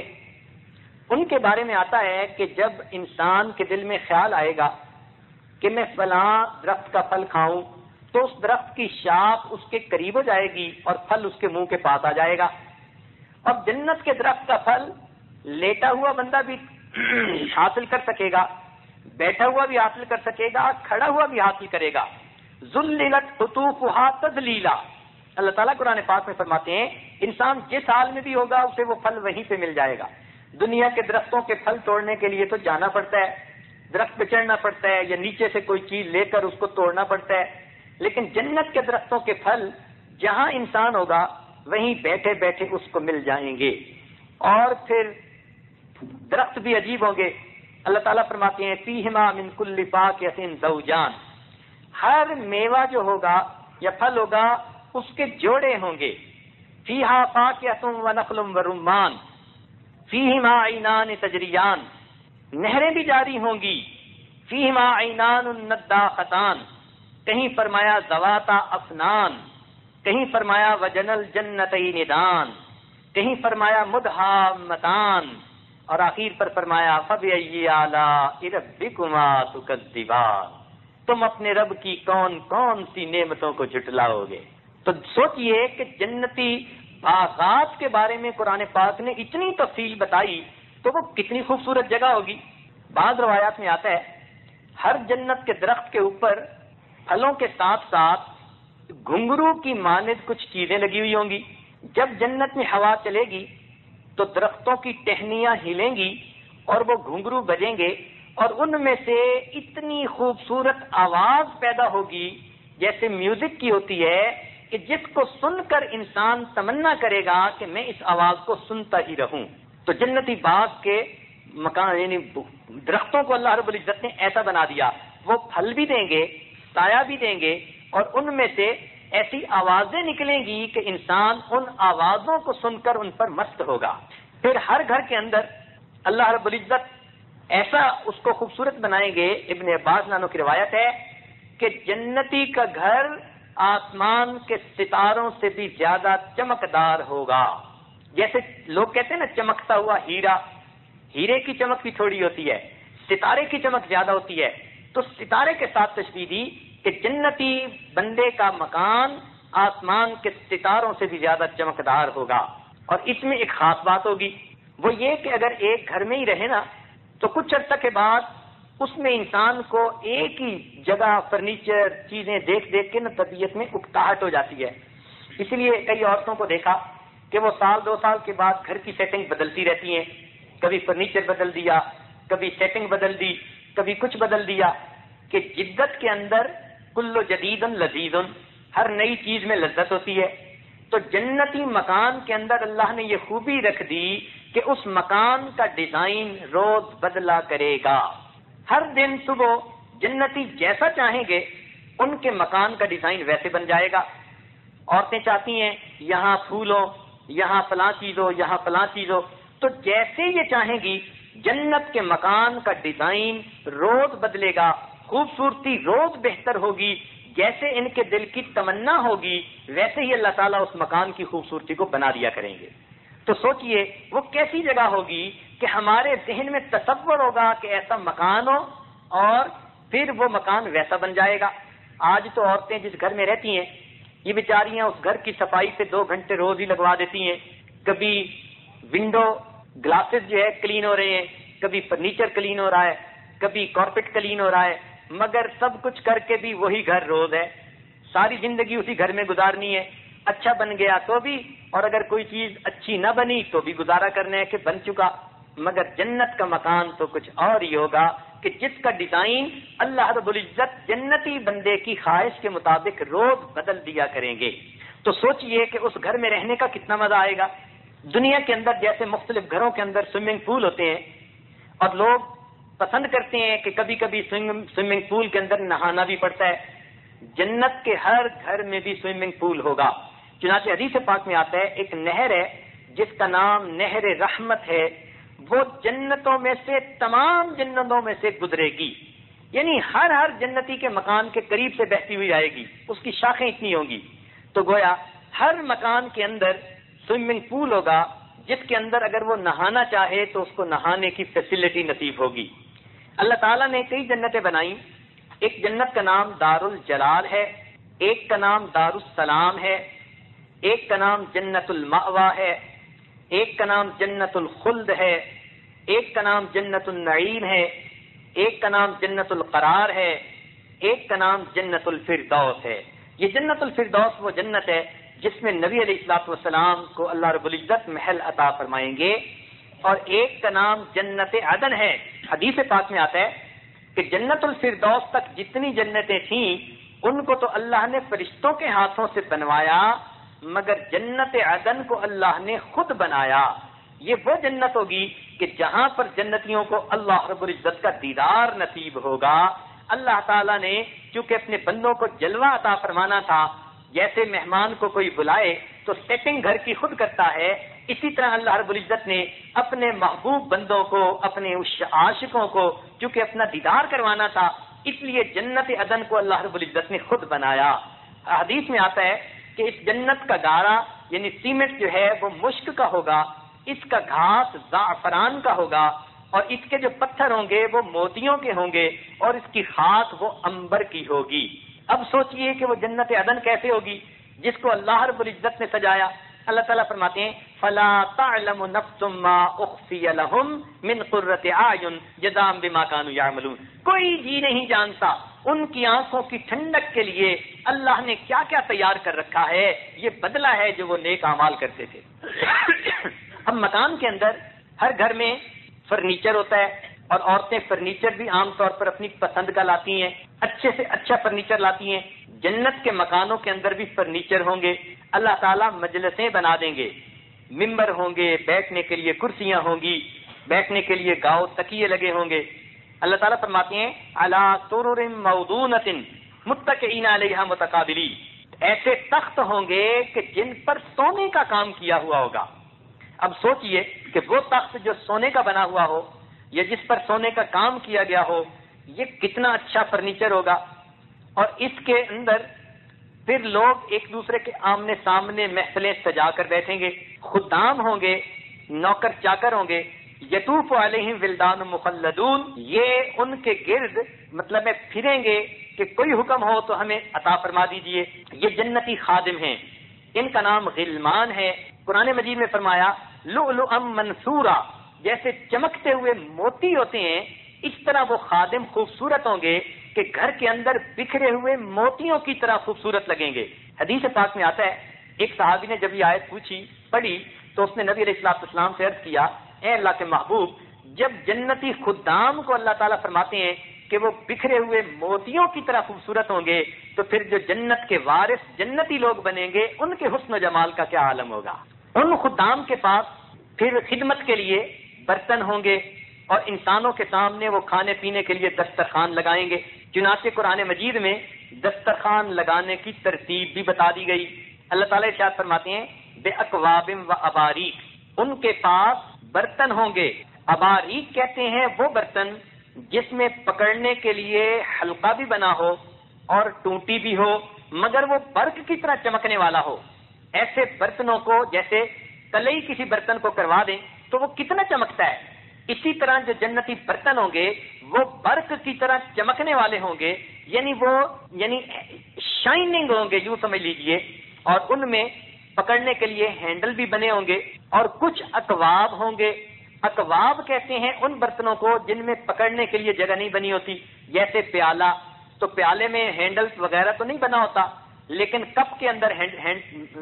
ان کے بارے میں آتا ہے کہ جب انسان کے دل میں خیال آئے گا کہ میں فلاں درخت کا پھل کھاؤں تو اس درخت کی شاخ اس کے قریب ہو جائے گی اور پھل اس کے منہ کے پاس آ جائے گا. اب جنت کے درخت کا پھل لیٹا ہوا بندہ بھی حاصل کر سکے گا، بیٹھا ہوا بھی حاصل کر سکے گا، کھڑا ہوا بھی حاصل کرے گا. ذللت قطوفها تذلیلا. اللہ تعالیٰ قرآن پاک میں فرماتے ہیں انسان جس حال میں بھی ہوگا اسے وہ پھل وہیں پہ مل جائے گا. دنیا کے درختوں کے پھل توڑنے کے لیے تو جانا پڑتا ہے، درخت پہ چڑھنا پڑتا ہے یا نیچے سے کوئی چیز لے کر اس کو توڑنا پڑتا ہے. لیکن جنت کے درختوں کے پھل جہاں انسان ہوگا وہیں بیٹھے بیٹھے اس کو مل جائیں گے. اور پھر درخت بھی عجیب ہوں گے. اللہ تعالیٰ فرماتے ہیں فیہما من کل فاکہۃ زوجان. ہر میوہ جو ہوگا یا پھل ہوگا اس کے جوڑے ہوں گے. فیہا فاکہۃ ونخل ورمان فیہما عینان تجریان. نہریں بھی جاری ہوں گی. فیہما عینان نداختان. کہیں فرمایا ذواتا افنان، کہیں فرمایا وجن الجنتین دان، کہیں فرمایا مدہامتان، اور آخر پر فرمایا فبأی آلاء ربکما تکذبان. تم اپنے رب کی کون کون سی نعمتوں کو جھٹلاؤ گے. تو سوچئے کہ جنتی باغات کے بارے میں قرآن پاک نے اتنی تفصیل بتائی تو وہ کتنی خوبصورت جگہ ہوگی. بعض روایات میں آتا ہے ہر جنت کے درخت کے اوپر پھلوں کے ساتھ ساتھ گھنگرو کی مانند کچھ چیزیں لگی ہوئی ہوں گی. جب جنت میں ہوا چلے گی تو درختوں کی ٹہنیاں ہلیں گی اور وہ گھنگرو بجیں گے اور ان میں سے اتنی خوبصورت آواز پیدا ہوگی جیسے میوزک کی ہوتی ہے کہ جس کو سن کر انسان تمنا کرے گا کہ میں اس آواز کو سنتا ہی رہوں. تو جنتی باغ کے مکان یعنی درختوں کو اللہ رب العزت نے ایسا بنا دیا وہ پھل بھی دیں گے، سایہ بھی دیں گے، اور ان میں سے ایسی آوازیں نکلیں گی کہ انسان ان آوازوں کو سن کر ان پر مست ہوگا. پھر ہر گھر کے اندر اللہ رب العزت ایسا اس کو خوبصورت بنائیں گے. ابن عباس نانو کی روایت ہے کہ جنتی کا گھر آسمان کے ستاروں سے بھی زیادہ چمکدار ہوگا. جیسے لوگ کہتے ہیں نا چمکتا ہوا ہیرا، ہیرے کی چمک بھی تھوڑی ہوتی ہے، ستارے کی چمک زیادہ ہوتی ہے. تو ستارے کے ساتھ تشبیہ دی کہ جنتی بندے کا مکان آسمان کے ستاروں سے بھی زیادہ چمکدار ہوگا. اور اس میں ایک خاص بات ہوگی، وہ یہ کہ اگر ایک گھر میں ہی رہے نا تو کچھ عرصہ کے بعد اس میں انسان کو ایک ہی جگہ فرنیچر چیزیں دیکھ دیکھ کے نا طبیعت میں اکتاہٹ ہو جاتی ہے. اس لیے کئی عورتوں کو دیکھا کہ وہ سال 2 سال کے بعد گھر کی سیٹنگ بدلتی رہتی ہیں. کبھی فرنیچر بدل دیا، کبھی سیٹنگ بدل دی، کبھی کچھ بدل دیا. کہ جدت کے اندر کل جدید لذیذ، ہر نئی چیز میں لذت ہوتی ہے. تو جنتی مکان کے اندر اللہ نے یہ خوبی رکھ دی کہ اس مکان کا ڈیزائن روز بدلا کرے گا. ہر دن صبح جنتی جیسا چاہیں گے ان کے مکان کا ڈیزائن ویسے بن جائے گا. عورتیں چاہتی ہیں یہاں پھول ہو، یہاں فلاں چیز ہو، یہاں فلاں چیز ہو، تو جیسے یہ چاہیں گی جنت کے مکان کا ڈیزائن روز بدلے گا، خوبصورتی روز بہتر ہوگی. جیسے ان کے دل کی تمنا ہوگی ویسے ہی اللہ تعالیٰ اس مکان کی خوبصورتی کو بنا دیا کریں گے. تو سوچئے وہ کیسی جگہ ہوگی کہ ہمارے ذہن میں تصور ہوگا کہ ایسا مکان ہو اور پھر وہ مکان ویسا بن جائے گا. آج تو عورتیں جس گھر میں رہتی ہیں یہ بیچاریاں اس گھر کی صفائی پہ 2 گھنٹے روز ہی لگوا دیتی ہیں. کبھی ونڈو گلاسز جو ہے کلین ہو رہے ہیں، کبھی فرنیچر کلین ہو رہا ہے، کبھی کارپیٹ کلین ہو رہا ہے، مگر سب کچھ کر کے بھی وہی گھر روز ہے. ساری زندگی اسی گھر میں گزارنی ہے. اچھا بن گیا تو بھی، اور اگر کوئی چیز اچھی نہ بنی تو بھی گزارا کرنا ہے کہ بن چکا. مگر جنت کا مکان تو کچھ اور ہی ہوگا کہ جس کا ڈیزائن اللہ رب العزت جنتی بندے کی خواہش کے مطابق روز بدل دیا کریں گے. تو سوچئے کہ اس گھر میں رہنے کا کتنا مزہ آئے گا. دنیا کے اندر جیسے مختلف گھروں کے اندر سوئمنگ پول ہوتے ہیں اور لوگ پسند کرتے ہیں کہ کبھی کبھی سوئمنگ پول کے اندر نہانا بھی پڑتا ہے، جنت کے ہر گھر میں بھی سوئمنگ پول ہوگا. چنانچہ حدیث پاک میں آتا ہے ایک نہر ہے جس کا نام نہر رحمت ہے، وہ جنتوں میں سے تمام جنتوں میں سے گزرے گی، یعنی ہر جنتی کے مکان کے قریب سے بہتی ہوئی آئے گی. اس کی شاخیں اتنی ہوں گی. تو گویا ہر مکان کے اندر سوئمنگ پول ہوگا جس کے اندر اگر وہ نہانا چاہے تو اس کو نہانے کی فیسلٹی نصیب ہوگی. اللہ تعالیٰ نے کئی جنتیں بنائیں. ایک جنت کا نام دار الجلال ہے، ایک کا نام دار السلام ہے، ایک کا نام جنت المأوا ہے، ایک کا نام جنت الخلد ہے، ایک کا نام جنت النعیم ہے، ایک کا نام جنت القرار ہے، ایک کا نام جنت الفردوس ہے. یہ جنت الفردوس وہ جنت ہے جس میں نبی علیہ الصلوۃ والسلام کو اللہ رب العزت محل عطا فرمائیں گے. اور ایک کا نام جنت عدن ہے. حدیث پاک میں آتا ہے کہ جنت الفردوس تک جتنی جنتیں تھیں ان کو تو اللہ نے فرشتوں کے ہاتھوں سے بنوایا، مگر جنت عدن کو اللہ نے خود بنایا. یہ وہ جنت ہوگی کہ جہاں پر جنتیوں کو اللہ رب العزت کا دیدار نصیب ہوگا. اللہ تعالیٰ نے چونکہ اپنے بندوں کو جلوہ عطا فرمانا تھا، جیسے مہمان کو کوئی بلائے تو سیٹنگ گھر کی خود کرتا ہے، اسی طرح اللہ رب العزت نے اپنے محبوب بندوں کو، اپنے اس عاشقوں کو چونکہ اپنا دیدار کروانا تھا، اس لیے جنت عدن کو اللہ رب العزت نے خود بنایا. حدیث میں آتا ہے کہ اس جنت کا گارا یعنی سیمنٹ جو ہے وہ مشک کا ہوگا، اس کا گھاس زعفران کا ہوگا، اور اس کے جو پتھر ہوں گے وہ موتیوں کے ہوں گے، اور اس کی خاک وہ عنبر کی ہوگی. اب سوچئے کہ وہ جنت عدن کیسے ہوگی جس کو اللہ رب العزت نے سجایا. اللہ تعالیٰ فرماتے ہیں فلا تعلم نفس ما اخفی لهم من قرۃ اعین جزاء بما كانوا يعملون. کوئی جی نہیں جانتا ان کی آنکھوں کی ٹھنڈک کے لیے اللہ نے کیا کیا تیار کر رکھا ہے. یہ بدلہ ہے جو وہ نیک اعمال کرتے تھے. اب مکان کے اندر ہر گھر میں فرنیچر ہوتا ہے، اور عورتیں فرنیچر بھی عام طور پر اپنی پسند کا لاتی ہیں، اچھے سے اچھا فرنیچر لاتی ہیں. جنت کے مکانوں کے اندر بھی فرنیچر ہوں گے. اللہ تعالیٰ مجلسیں بنا دیں گے، ممبر ہوں گے، بیٹھنے کے لیے کرسیاں ہوں گی، بیٹھنے کے لیے گاؤ تکیے لگے ہوں گے. اللہ تعالیٰ فرماتے ہیں علی سرر موضونۃ متکئین علیہا متقابلین. ایسے تخت ہوں گے کہ جن پر سونے کا کام کیا ہوا ہوگا. اب سوچئے کہ وہ تخت جو سونے کا بنا ہوا ہو یا جس پر سونے کا کام کیا گیا ہو، یہ کتنا اچھا فرنیچر ہوگا. اور اس کے اندر پھر لوگ ایک دوسرے کے آمنے سامنے محفلیں سجا کر بیٹھیں گے. خدام ہوں گے، نوکر چاکر ہوں گے. یطوف علیہم ولدان مخلدون، یہ ان کے گرد مطلب ہے پھریں گے کہ کوئی حکم ہو تو ہمیں عطا فرما دیجئے. یہ جنتی خادم ہیں، ان کا نام غلمان ہے. قرآن مجید میں فرمایا لؤلؤا منثورا، جیسے چمکتے ہوئے موتی ہوتے ہیں اس طرح وہ خادم خوبصورت ہوں گے کہ گھر کے اندر بکھرے ہوئے موتیوں کی طرح خوبصورت لگیں گے. حدیث پاک میں آتا ہے ایک صحابی نے جب یہ آیت پڑھی تو اس نے نبی علیہ الصلوۃ والسلام سے عرض کیا اے اللہ کے محبوب، جب جنتی خدام کو اللہ تعالیٰ فرماتے ہیں کہ وہ بکھرے ہوئے موتیوں کی طرح خوبصورت ہوں گے، تو پھر جو جنت کے وارث جنتی لوگ بنیں گے ان کے حسن و جمال کا کیا عالم ہوگا. ان خدام کے پاس پھر خدمت کے لیے برتن ہوں گے اور انسانوں کے سامنے وہ کھانے پینے کے لیے دسترخوان لگائیں گے. چنانچہ قرآن مجید میں دسترخوان لگانے کی ترتیب بھی بتا دی گئی. اللہ تعالیٰ ارشاد فرماتے ہیں بے اکواب و اباریک، ان کے پاس برتن ہوں گے. اباریک کہتے ہیں وہ برتن جس میں پکڑنے کے لیے حلقہ بھی بنا ہو اور ٹوٹی بھی ہو مگر وہ برق کی طرح چمکنے والا ہو. ایسے برتنوں کو جیسے تلئی کسی برتن کو کروا دیں تو وہ کتنا چمکتا ہے، اسی طرح جو جنتی برتن ہوں گے وہ برق کی طرح چمکنے والے ہوں گے. یعنی شائننگ ہوں گے یوں سمجھ لیجئے، اور ان میں پکڑنے کے لیے ہینڈل بھی بنے ہوں گے، اور کچھ اکواب ہوں گے۔ اکواب کہتے ہیں ان برتنوں کو جن میں پکڑنے کے لیے جگہ نہیں بنی ہوتی، جیسے پیالہ، تو پیالے میں ہینڈل وغیرہ تو نہیں بنا ہوتا، لیکن کپ کے اندر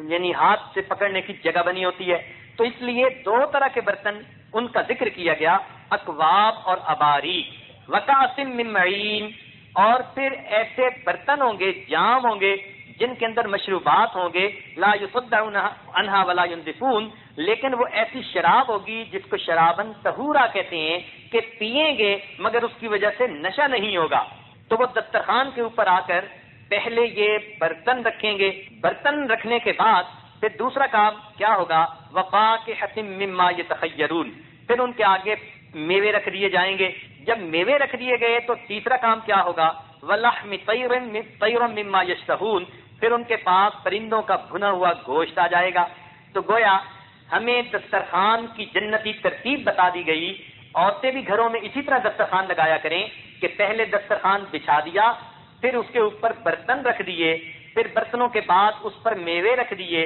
یعنی ہاتھ سے پکڑنے کی جگہ بنی ہوتی ہے۔ تو اس لیے دو طرح کے برتن ان کا ذکر کیا گیا، اکواب اور اباریق، وکاسم من معین، اور پھر ایسے برتن ہوں گے، جام ہوں گے جن کے اندر مشروبات ہوں گے، لا یصدعون عنہا ولا ينزفون، لیکن وہ ایسی شراب ہوگی جس کو شرابن طہورا کہتے ہیں کہ پیئیں گے مگر اس کی وجہ سے نشہ نہیں ہوگا۔ تو وہ دسترخوان کے اوپر آ کر پہلے یہ برتن رکھیں گے، برتن رکھنے کے بعد پھر دوسرا کام کیا ہوگا، وفاکہۃ مما یتخیرون، پھر ان کے آگے میوے رکھ دیے جائیں گے۔ جب میوے رکھ دیے گئے تو تیسرا کام کیا ہوگا، ولحم طیر مما یشتہون، پھر ان کے پاس پرندوں کا بھنا ہوا گوشت آ جائے گا۔ تو گویا ہمیں دسترخوان کی جنتی ترتیب بتا دی گئی۔ عورتیں بھی گھروں میں اسی طرح دسترخوان لگایا کریں کہ پہلے دسترخوان بچھا دیا، پھر اس کے اوپر برتن رکھ دیے، پھر برتنوں کے بعد اس پر میوے رکھ دیے،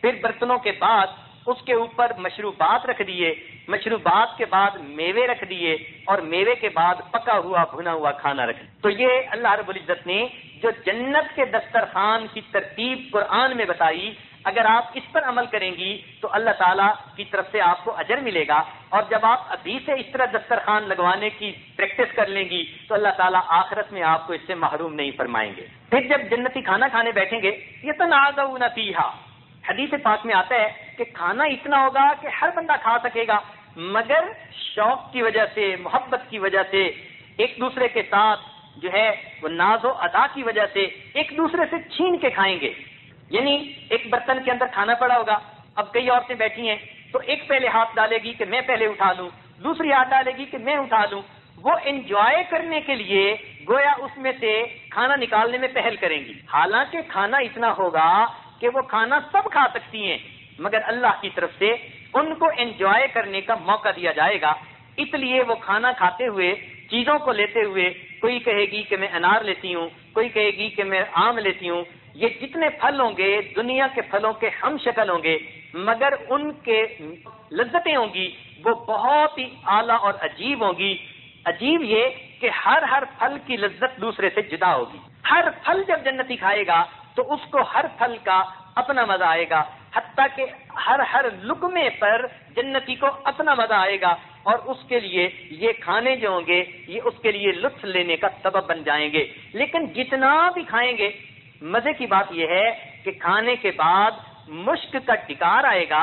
پھر برتنوں کے بعد اس کے اوپر مشروبات رکھ دیے، مشروبات کے بعد میوے رکھ دیے، اور میوے کے بعد پکا ہوا بھنا ہوا کھانا رکھ دیا۔ تو یہ اللہ رب العزت نے جو جنت کے دسترخوان کی ترتیب قرآن میں بتائی، اگر آپ اس پر عمل کریں گی تو اللہ تعالیٰ کی طرف سے آپ کو اجر ملے گا، اور جب آپ ابھی سے اس طرح دسترخوان لگوانے کی پریکٹس کر لیں گی تو اللہ تعالیٰ آخرت میں آپ کو اس سے محروم نہیں فرمائیں گے۔ پھر جب جنتی کھانا کھانے بیٹھیں گے، یتنازعون فیہا، حدیث پاک میں آتا ہے کہ کھانا اتنا ہوگا کہ ہر بندہ کھا سکے گا، مگر شوق کی وجہ سے، محبت کی وجہ سے، ایک دوسرے کے ساتھ جو ہے وہ ناز و ادا کی وجہ سے ایک دوسرے سے چھین کے کھائیں گے۔ یعنی ایک برتن کے اندر کھانا پڑا ہوگا، اب کئی عورتیں بیٹھی ہیں تو ایک پہلے ہاتھ ڈالے گی کہ میں پہلے اٹھا لوں، دوسری ہاتھ ڈالے گی کہ میں اٹھا لوں، وہ انجوائے کرنے کے لیے گویا اس میں سے کھانا نکالنے میں پہل کریں گی، حالانکہ کھانا اتنا ہوگا کہ وہ کھانا سب کھا سکتی ہیں، مگر اللہ کی طرف سے ان کو انجوائے کرنے کا موقع دیا جائے گا۔ اس لیے وہ کھانا کھاتے ہوئے، چیزوں کو لیتے ہوئے، کوئی کہے گی کہ میں انار لیتی ہوں، کوئی کہے گی کہ میں آم لیتی ہوں، یہ جتنے پھل ہوں گے دنیا کے پھلوں کے ہم شکل ہوں گے، مگر ان کے لذتیں ہوں گی وہ بہت ہی اعلیٰ اور عجیب ہوں گی۔ عجیب یہ کہ ہر پھل کی لذت دوسرے سے جدا ہوگی۔ ہر پھل جب جنتی کھائے گا تو اس کو ہر پھل کا اپنا مزہ آئے گا، حتیٰ کہ ہر لقمے پر جنتی کو اپنا مزہ آئے گا، اور اس کے لیے یہ کھانے جو ہوں گے یہ اس کے لیے لطف لینے کا سبب بن جائیں گے۔ لیکن جتنا بھی کھائیں گے، مزے کی بات یہ ہے کہ کھانے کے بعد مشک کا ٹکار آئے گا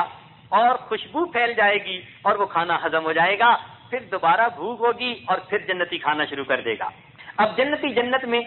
اور خوشبو پھیل جائے گی اور وہ کھانا ہضم ہو جائے گا، پھر دوبارہ بھوک ہوگی اور پھر جنتی کھانا شروع کر دے گا۔ اب جنتی جنت میں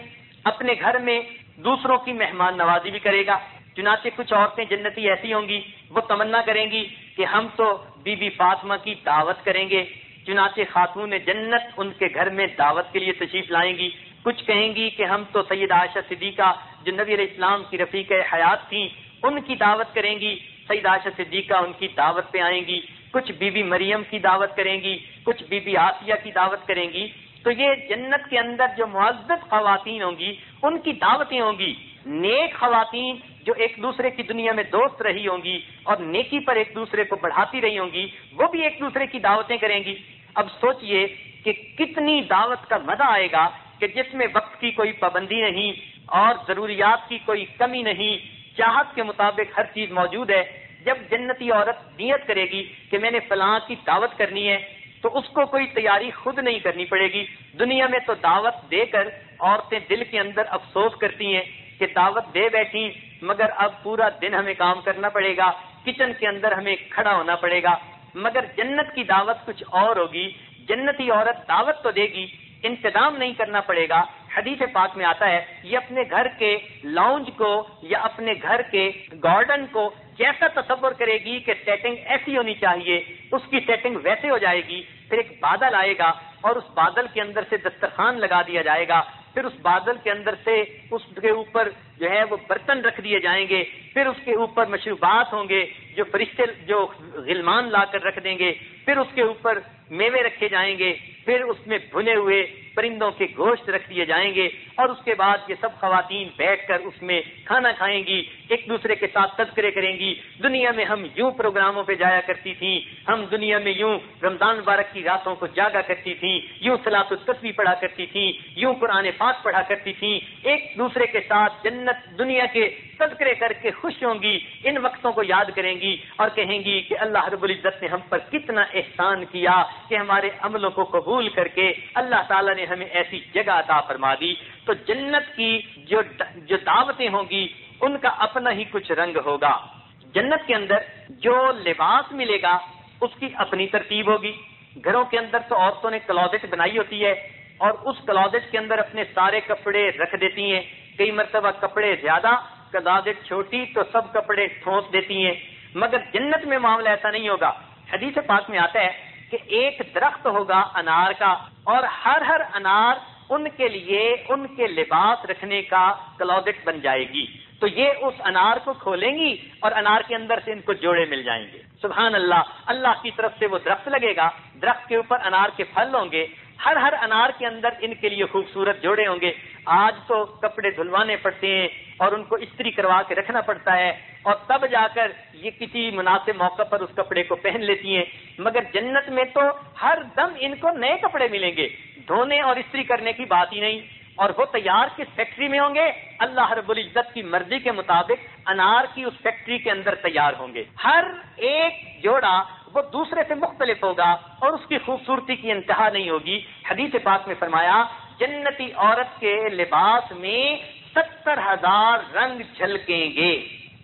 اپنے گھر میں دوسروں کی مہمان نوازی بھی کرے گا۔ چنانچہ کچھ عورتیں جنتی ایسی ہوں گی وہ تمنا کریں گی کہ ہم تو بی بی فاطمہ کی دعوت کریں گے، چنانچہ خاتون جنت ان کے گھر میں دعوت کے لیے تشریف لائیں گی۔ کچھ کہیں گی کہ ہم تو سید عائشہ صدیقہ جو نبی علیہ السلام کی رفیق حیات تھیں ان کی دعوت کریں گی، سید عائشہ صدیقہ ان کی دعوت پہ آئیں گی۔ کچھ بی بی مریم کی دعوت کریں گی، کچھ بی بی آسیہ کی دعوت کریں گی۔ تو یہ جنت کے اندر جو معزز خواتین ہوں گی ان کی دعوتیں ہوں گی۔ نیک خواتین جو ایک دوسرے کی دنیا میں دوست رہی ہوں گی اور نیکی پر ایک دوسرے کو بڑھاتی رہی ہوں گی، وہ بھی ایک دوسرے کی دعوتیں کریں گی۔ اب سوچئے کہ کتنی دعوت کا مزہ آئے گا کہ جس میں وقت کی کوئی پابندی نہیں اور ضروریات کی کوئی کمی نہیں، چاہت کے مطابق ہر چیز موجود ہے۔ جب جنتی عورت نیت کرے گی کہ میں نے فلاں کی دعوت کرنی ہے تو اس کو کوئی تیاری خود نہیں کرنی پڑے گی۔ دنیا میں تو دعوت دے کر عورتیں دل کے اندر افسوس کرتی ہیں کہ دعوت دے بیٹھی مگر اب پورا دن ہمیں کام کرنا پڑے گا، کچن کے اندر ہمیں کھڑا ہونا پڑے گا۔ مگر جنت کی دعوت کچھ اور ہوگی۔ جنتی عورت دعوت تو دے گی، انتظام نہیں کرنا پڑے گا۔ حدیث پاک میں آتا ہے یہ اپنے گھر کے لاؤنج کو یا اپنے گھر کے گارڈن کو کیسا تصور کرے گی کہ سیٹنگ ایسی ہونی چاہیے، اس کی سیٹنگ ویسے ہو جائے گی۔ پھر ایک بادل آئے گا اور اس بادل کے اندر سے دسترخوان لگا دیا جائے گا، پھر اس بادل کے اندر سے اس کے اوپر جو ہے وہ برتن رکھ دیے جائیں گے، پھر اس کے اوپر مشروبات ہوں گے جو فرشتے جو غلمان لا کر رکھ دیں گے، پھر اس کے اوپر میوے رکھے جائیں گے، پھر اس میں بھنے ہوئے پرندوں کے گوشت رکھ دیے جائیں گے، اور اس کے بعد یہ سب خواتین بیٹھ کر اس میں کھانا کھائیں گی، ایک دوسرے کے ساتھ تذکرے کریں گی۔ دنیا میں ہم یوں پروگراموں پہ جایا کرتی تھیں، ہم دنیا میں یوں رمضان مبارک کی راتوں کو جاگا کرتی تھیں، یوں صلاۃ التسبیح پڑھا کرتی تھیں، یوں قرآن پاک پڑھا کرتی تھیں، ایک دوسرے کے ساتھ جنت دنیا کے تذکرے کر کے خوش ہوں گی، ان وقتوں کو یاد کریں گی اور کہیں گی کہ اللہ رب العزت نے ہم پر کتنا احسان کیا کہ ہمارے عملوں کو قبول کر کے اللہ تعالیٰ نے ہمیں ایسی جگہ عطا فرما دی۔ تو جنت کی جو دعوتیں ہوں گی ان کا اپنا ہی کچھ رنگ ہوگا۔ جنت کے اندر جو لباس ملے گا اس کی اپنی ترتیب ہوگی۔ گھروں کے اندر تو عورتوں نے کلوزٹ بنائی ہوتی ہے اور اس کلوزٹ کے اندر اپنے سارے کپڑے رکھ دیتی ہیں، کئی مرتبہ کپڑے زیادہ، کلوزٹ چھوٹی تو سب کپڑے ٹھونس دیتی ہیں، مگر جنت میں معاملہ ایسا نہیں ہوگا۔ حدیث پاک میں آتا ہے کہ ایک درخت ہوگا انار کا، اور ہر انار ان کے لیے ان کے لباس رکھنے کا کلوزٹ بن جائے گی۔ تو یہ اس انار کو کھولیں گی اور انار کے اندر سے ان کو جوڑے مل جائیں گے۔ سبحان اللہ، اللہ کی طرف سے وہ درخت لگے گا، درخت کے اوپر انار کے پھل ہوں گے، ہر انار کے اندر ان کے لیے خوبصورت جوڑے ہوں گے۔ آج تو کپڑے دھلوانے پڑتے ہیں اور ان کو استری کروا کے رکھنا پڑتا ہے، اور تب جا کر یہ کسی مناسب موقع پر اس کپڑے کو پہن لیتی ہیں، مگر جنت میں تو ہر دم ان کو نئے کپڑے ملیں گے، دھونے اور استری کرنے کی بات ہی نہیں۔ اور وہ تیار کس فیکٹری میں ہوں گے؟ اللہ رب العزت کی مرضی کے مطابق انار کی اس فیکٹری کے اندر تیار ہوں گے۔ ہر ایک جوڑا وہ دوسرے سے مختلف ہوگا اور اس کی خوبصورتی کی انتہا نہیں ہوگی۔ حدیث پاک میں فرمایا جنتی عورت کے لباس میں 70,000 رنگ جھلکیں گے۔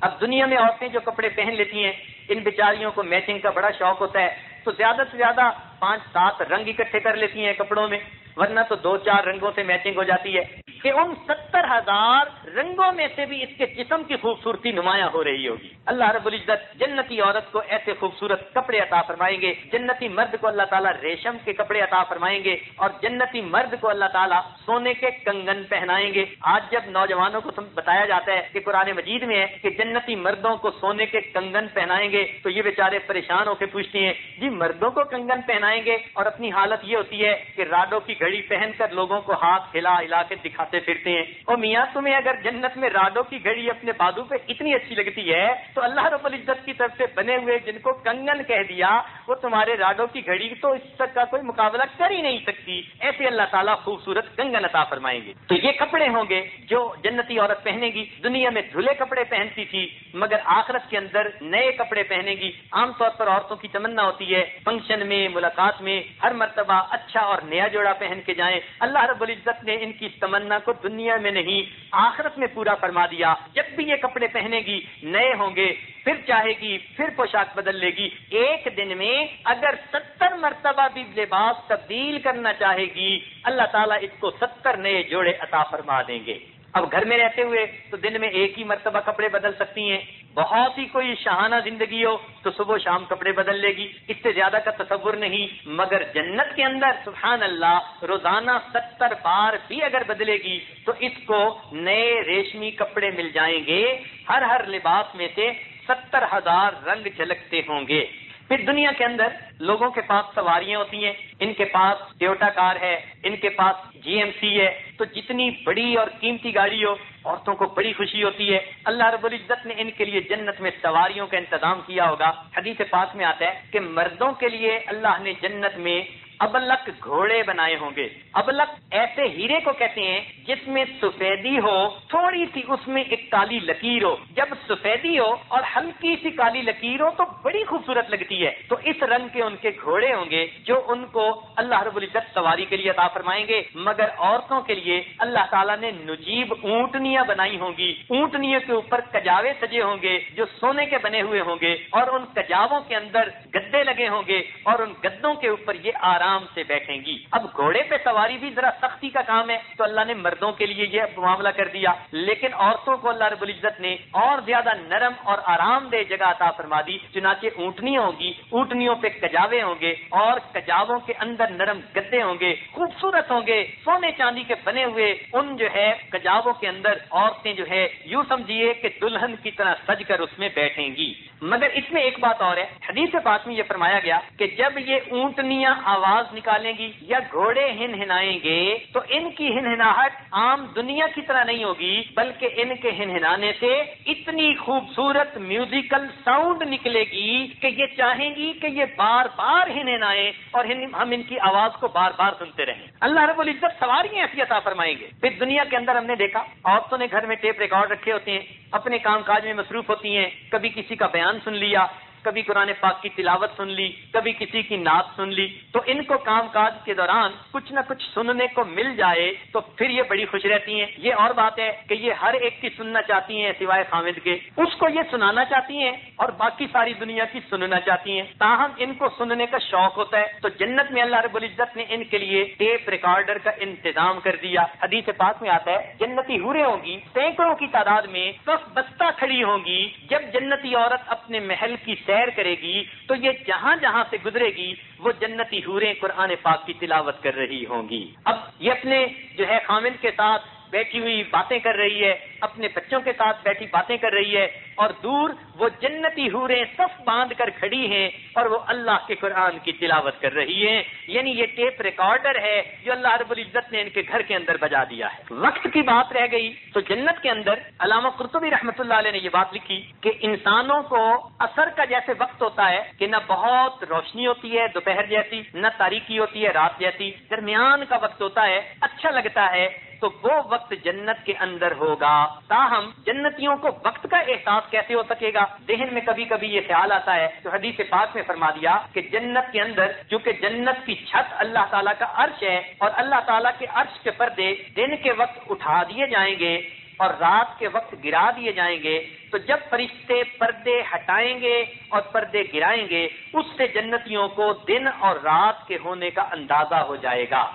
اب دنیا میں عورتیں جو کپڑے پہن لیتی ہیں ان بیچاریوں کو میچنگ کا بڑا شوق ہوتا ہے، تو زیادہ سے زیادہ 5-7 رنگ اکٹھے کر لیتی ہیں کپڑوں میں، ورنہ تو 2-4 رنگوں سے میچنگ ہو جاتی ہے، کہ ان 70,000 رنگوں میں سے بھی اس کے جسم کی خوبصورتی نمایاں ہو رہی ہوگی۔ اللہ رب العزت جنتی عورت کو ایسے خوبصورت کپڑے عطا فرمائیں گے، جنتی مرد کو اللہ تعالیٰ ریشم کے کپڑے عطا فرمائیں گے، اور جنتی مرد کو اللہ تعالیٰ سونے کے کنگن پہنائیں گے۔ آج جب نوجوانوں کو بتایا جاتا ہے کہ قرآن مجید میں ہے کہ جنتی مردوں کو سونے کے کنگن پہنائیں گے، تو یہ بیچارے پریشان ہو کے پوچھتے ہیں جی مردوں کو کنگن پہنائیں گے، اور اپنی حالت یہ ہوتی ہے کہ راڈو کی گھڑی پہن کر لوگوں کو ہاتھ ہلا ہلا کے دکھاتے پھرتے ہیں۔ اور میاں تمہیں اگر جنت میں راڈو کی گھڑی اپنے بازو پہ اتنی اچھی لگتی ہے تو اللہ رب العزت کی طرف سے بنے ہوئے جن کو کنگن کہہ دیا وہ تمہارے راڈو کی گھڑی تو اس کا کوئی مقابلہ کر ہی نہیں سکتی، ایسے اللہ تعالیٰ خوبصورت کنگن عطا فرمائیں گے۔ تو یہ کپڑے ہوں گے جو جنتی عورت پہنے گی۔ دنیا میں دھلے کپڑے پہنتی تھی، مگر آخرت کے اندر نئے کپڑے پہنے گی۔ عام طور پر عورتوں کی تمنا ہوتی ہے فنکشن میں، ملاقات میں ہر مرتبہ اچھا اور نیا جوڑا پہن کے جائیں۔ اللہ رب العزت نے ان کی تمنا کو دنیا میں نہیں آخرت میں پورا فرما دیا۔ جب بھی یہ کپڑے پہنے گی نئے ہوں گے، پھر چاہے گی پھر پوشاک بدل لے گی۔ ایک دن میں اگر 70 مرتبہ بھی لباس تبدیل کرنا چاہے گی اللہ تعالیٰ اس کو 70 نئے جوڑے عطا فرما دیں گے۔ اب گھر میں رہتے ہوئے تو دن میں ایک ہی مرتبہ کپڑے بدل سکتی ہیں، بہت ہی کوئی شاہانہ زندگی ہو تو صبح و شام کپڑے بدل لے گی، اس سے زیادہ کا تصور نہیں۔ مگر جنت کے اندر سبحان اللہ روزانہ 70 بار بھی اگر بدلے گی تو اس کو نئے ریشمی کپڑے مل جائیں گے، ہر لباس میں سے 70,000 رنگ جھلکتے ہوں گے۔ پھر دنیا کے اندر لوگوں کے پاس سواریاں ہوتی ہیں، ان کے پاس ٹویوٹا کار ہے، ان کے پاس GMC ہے، تو جتنی بڑی اور قیمتی گاڑی ہو عورتوں کو بڑی خوشی ہوتی ہے۔ اللہ رب العزت نے ان کے لیے جنت میں سواریوں کا انتظام کیا ہوگا۔ حدیث پاک میں آتا ہے کہ مردوں کے لیے اللہ نے جنت میں ابلک گھوڑے بنائے ہوں گے۔ ابلک ایسے ہیرے کو کہتے ہیں جس میں سفیدی ہو، تھوڑی سی اس میں ایک کالی لکیر ہو۔ جب سفیدی ہو اور ہلکی سی کالی لکیر ہو تو بڑی خوبصورت لگتی ہے۔ تو اس رنگ کے ان کے گھوڑے ہوں گے جو ان کو اللہ رب العزت سواری کے لیے عطا فرمائیں گے۔ مگر عورتوں کے لیے اللہ تعالیٰ نے نجیب اونٹنیاں بنائی ہوں گی، اونٹنیوں کے اوپر کجاوے سجے ہوں گے جو سونے کے بنے ہوئے ہوں گے، اور ان کجاووں کے اندر گدے لگے ہوں گے اور ان گدوں کے اوپر یہ آرام سے بیٹھیں گی۔ اب گھوڑے پہ سواری بھی ذرا سختی کا کام ہے تو اللہ نے مردوں کے لیے یہ معاملہ کر دیا، لیکن عورتوں کو اللہ رب العزت نے اور زیادہ نرم اور آرام دہ جگہ عطا فرما دی۔ چنانچہ اونٹنیاں ہوں گی، اونٹنیوں پہ کجاوے ہوں گے اور کجاووں کے اندر نرم گدے ہوں گے، خوبصورت ہوں گے، سونے چاندی کے بنے ہوئے۔ ان جو ہے کجاووں کے اندر عورتیں جو ہے یوں سمجھیے کہ دلہن کی طرح سج کر اس میں بیٹھیں گی۔ مگر اس میں ایک بات اور ہے، حدیث پاک میں یہ فرمایا گیا کہ جب یہ اونٹنیاں آواز آواز نکالیں گی یا گھوڑے ہنہنائیں گے تو ان کی ہنہناہٹ عام دنیا کی طرح نہیں ہوگی، بلکہ ان کے ہنہنانے سے اتنی خوبصورت میوزیکل ساؤنڈ نکلے گی کہ یہ چاہیں گی کہ یہ بار بار ہنہنائیں اور ہم ان کی آواز کو بار بار سنتے رہیں۔ اللہ رب العزت سواریاں ایسی عطا فرمائیں گے۔ پھر دنیا کے اندر ہم نے دیکھا عورتوں نے گھر میں ٹیپ ریکارڈ رکھے ہوتے ہیں، اپنے کام کاج میں مصروف ہوتی ہیں، کبھی کسی کا بیان سن لیا، کبھی قرآن پاک کی تلاوت سن لی، کبھی کسی کی نعت سن لی، تو ان کو کام کاج کے دوران کچھ نہ کچھ سننے کو مل جائے تو پھر یہ بڑی خوش رہتی ہیں۔ یہ اور بات ہے کہ یہ ہر ایک کی سننا چاہتی ہیں سوائے خامد کے، اس کو یہ سنانا چاہتی ہیں اور باقی ساری دنیا کی سننا چاہتی ہیں، تاہم ان کو سننے کا شوق ہوتا ہے۔ تو جنت میں اللہ رب العزت نے ان کے لیے ٹیپ ریکارڈر کا انتظام کر دیا۔ حدیث پاک میں آتا ہے جنتی حوریں ہوں گی سینکڑوں کی تعداد میں، صف بستہ کھڑی ہوں گی۔ جب جنتی عورت اپنے محل کی سیر کرے گی تو یہ جہاں جہاں سے گزرے گی وہ جنتی حوریں قرآن پاک کی تلاوت کر رہی ہوں گی۔ اب یہ اپنے جو ہے خامند کے ساتھ بیٹھی ہوئی باتیں کر رہی ہے، اپنے بچوں کے ساتھ بیٹھی باتیں کر رہی ہے، اور دور وہ جنتی حوریں صف باندھ کر کھڑی ہیں اور وہ اللہ کے قرآن کی تلاوت کر رہی ہیں۔ یعنی یہ ٹیپ ریکارڈر ہے جو اللہ رب العزت نے ان کے گھر کے اندر بجا دیا ہے۔ وقت کی بات رہ گئی تو جنت کے اندر علامہ قرطبی رحمۃ اللہ علیہ نے یہ بات لکھی کہ انسانوں کو عصر کا جیسے وقت ہوتا ہے کہ نہ بہت روشنی ہوتی ہے دوپہر جیسی، نہ تاریکی ہوتی ہے رات جیسی، درمیان کا وقت ہوتا ہے، اچھا لگتا ہے، تو وہ وقت جنت کے اندر ہوگا۔ تاہم جنتیوں کو وقت کا احساس کیسے ہو سکے گا؟ ذہن میں کبھی کبھی یہ خیال آتا ہے تو حدیث پاک میں فرما دیا کہ جنت کے اندر چونکہ جنت کی چھت اللہ تعالیٰ کا عرش ہے اور اللہ تعالیٰ کے عرش کے پردے دن کے وقت اٹھا دیے جائیں گے اور رات کے وقت گرا دیے جائیں گے، تو جب فرشتے پردے ہٹائیں گے اور پردے گرائیں گے اس سے جنتیوں کو دن اور رات کے ہونے کا اندازہ ہو جائے گا۔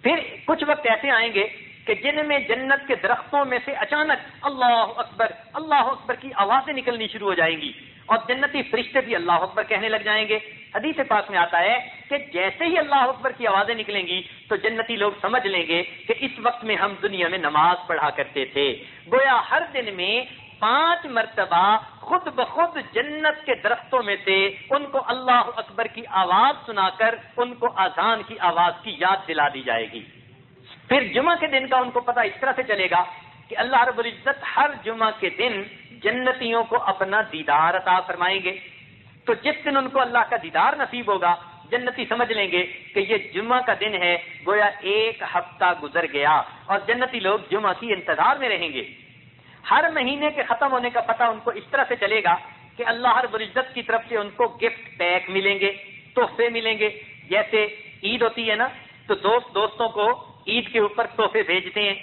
پھر کچھ وقت ایسے آئیں گے کہ جن میں جنت کے درختوں میں سے اچانک اللہ اکبر کی آوازیں نکلنی شروع ہو جائیں گی اور جنتی فرشتے بھی اللہ اکبر کہنے لگ جائیں گے۔ حدیث پاک میں آتا ہے کہ جیسے ہی اللہ اکبر کی آوازیں نکلیں گی تو جنتی لوگ سمجھ لیں گے کہ اس وقت میں ہم دنیا میں نماز پڑھا کرتے تھے۔ گویا ہر دن میں 5 مرتبہ خود بخود جنت کے درختوں میں سے ان کو اللہ اکبر کی آواز سنا کر ان کو اذان کی آواز کی یاد دلا دی جائے گی۔ پھر جمعہ کے دن کا ان کو پتہ اس طرح سے چلے گا کہ اللہ رب العزت ہر جمعہ کے دن جنتیوں کو اپنا دیدار عطا فرمائیں گے۔ تو جس دن ان کو اللہ کا دیدار نصیب ہوگا جنتی سمجھ لیں گے کہ یہ جمعہ کا دن ہے، گویا 1 ہفتہ گزر گیا، اور جنتی لوگ جمعہ کی انتظار میں رہیں گے۔ ہر مہینے کے ختم ہونے کا پتہ ان کو اس طرح سے چلے گا کہ اللہ رب العزت کی طرف سے ان کو گفٹ پیک ملیں گے، تحفے ملیں گے۔ جیسے عید ہوتی ہے نا تو دوستوں کو عید کے اوپر تحفے بھیجتے ہیں،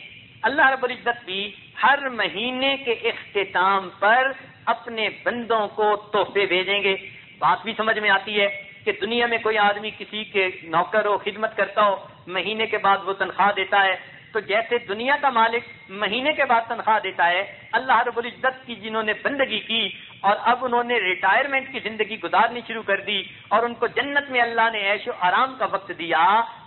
اللہ رب العزت بھی ہر مہینے کے اختتام پر اپنے بندوں کو تحفے بھیجیں گے۔ بات بھی سمجھ میں آتی ہے کہ دنیا میں کوئی آدمی کسی کے نوکر ہو، خدمت کرتا ہو، مہینے کے بعد وہ تنخواہ دیتا ہے، تو جیسے دنیا کا مالک مہینے کے بعد تنخواہ دیتا ہے، اللہ رب العزت کی جنہوں نے بندگی کی اور اب انہوں نے ریٹائرمنٹ کی زندگی گزارنی شروع کر دی اور ان کو جنت میں اللہ نے عیش و آرام کا وقت دیا،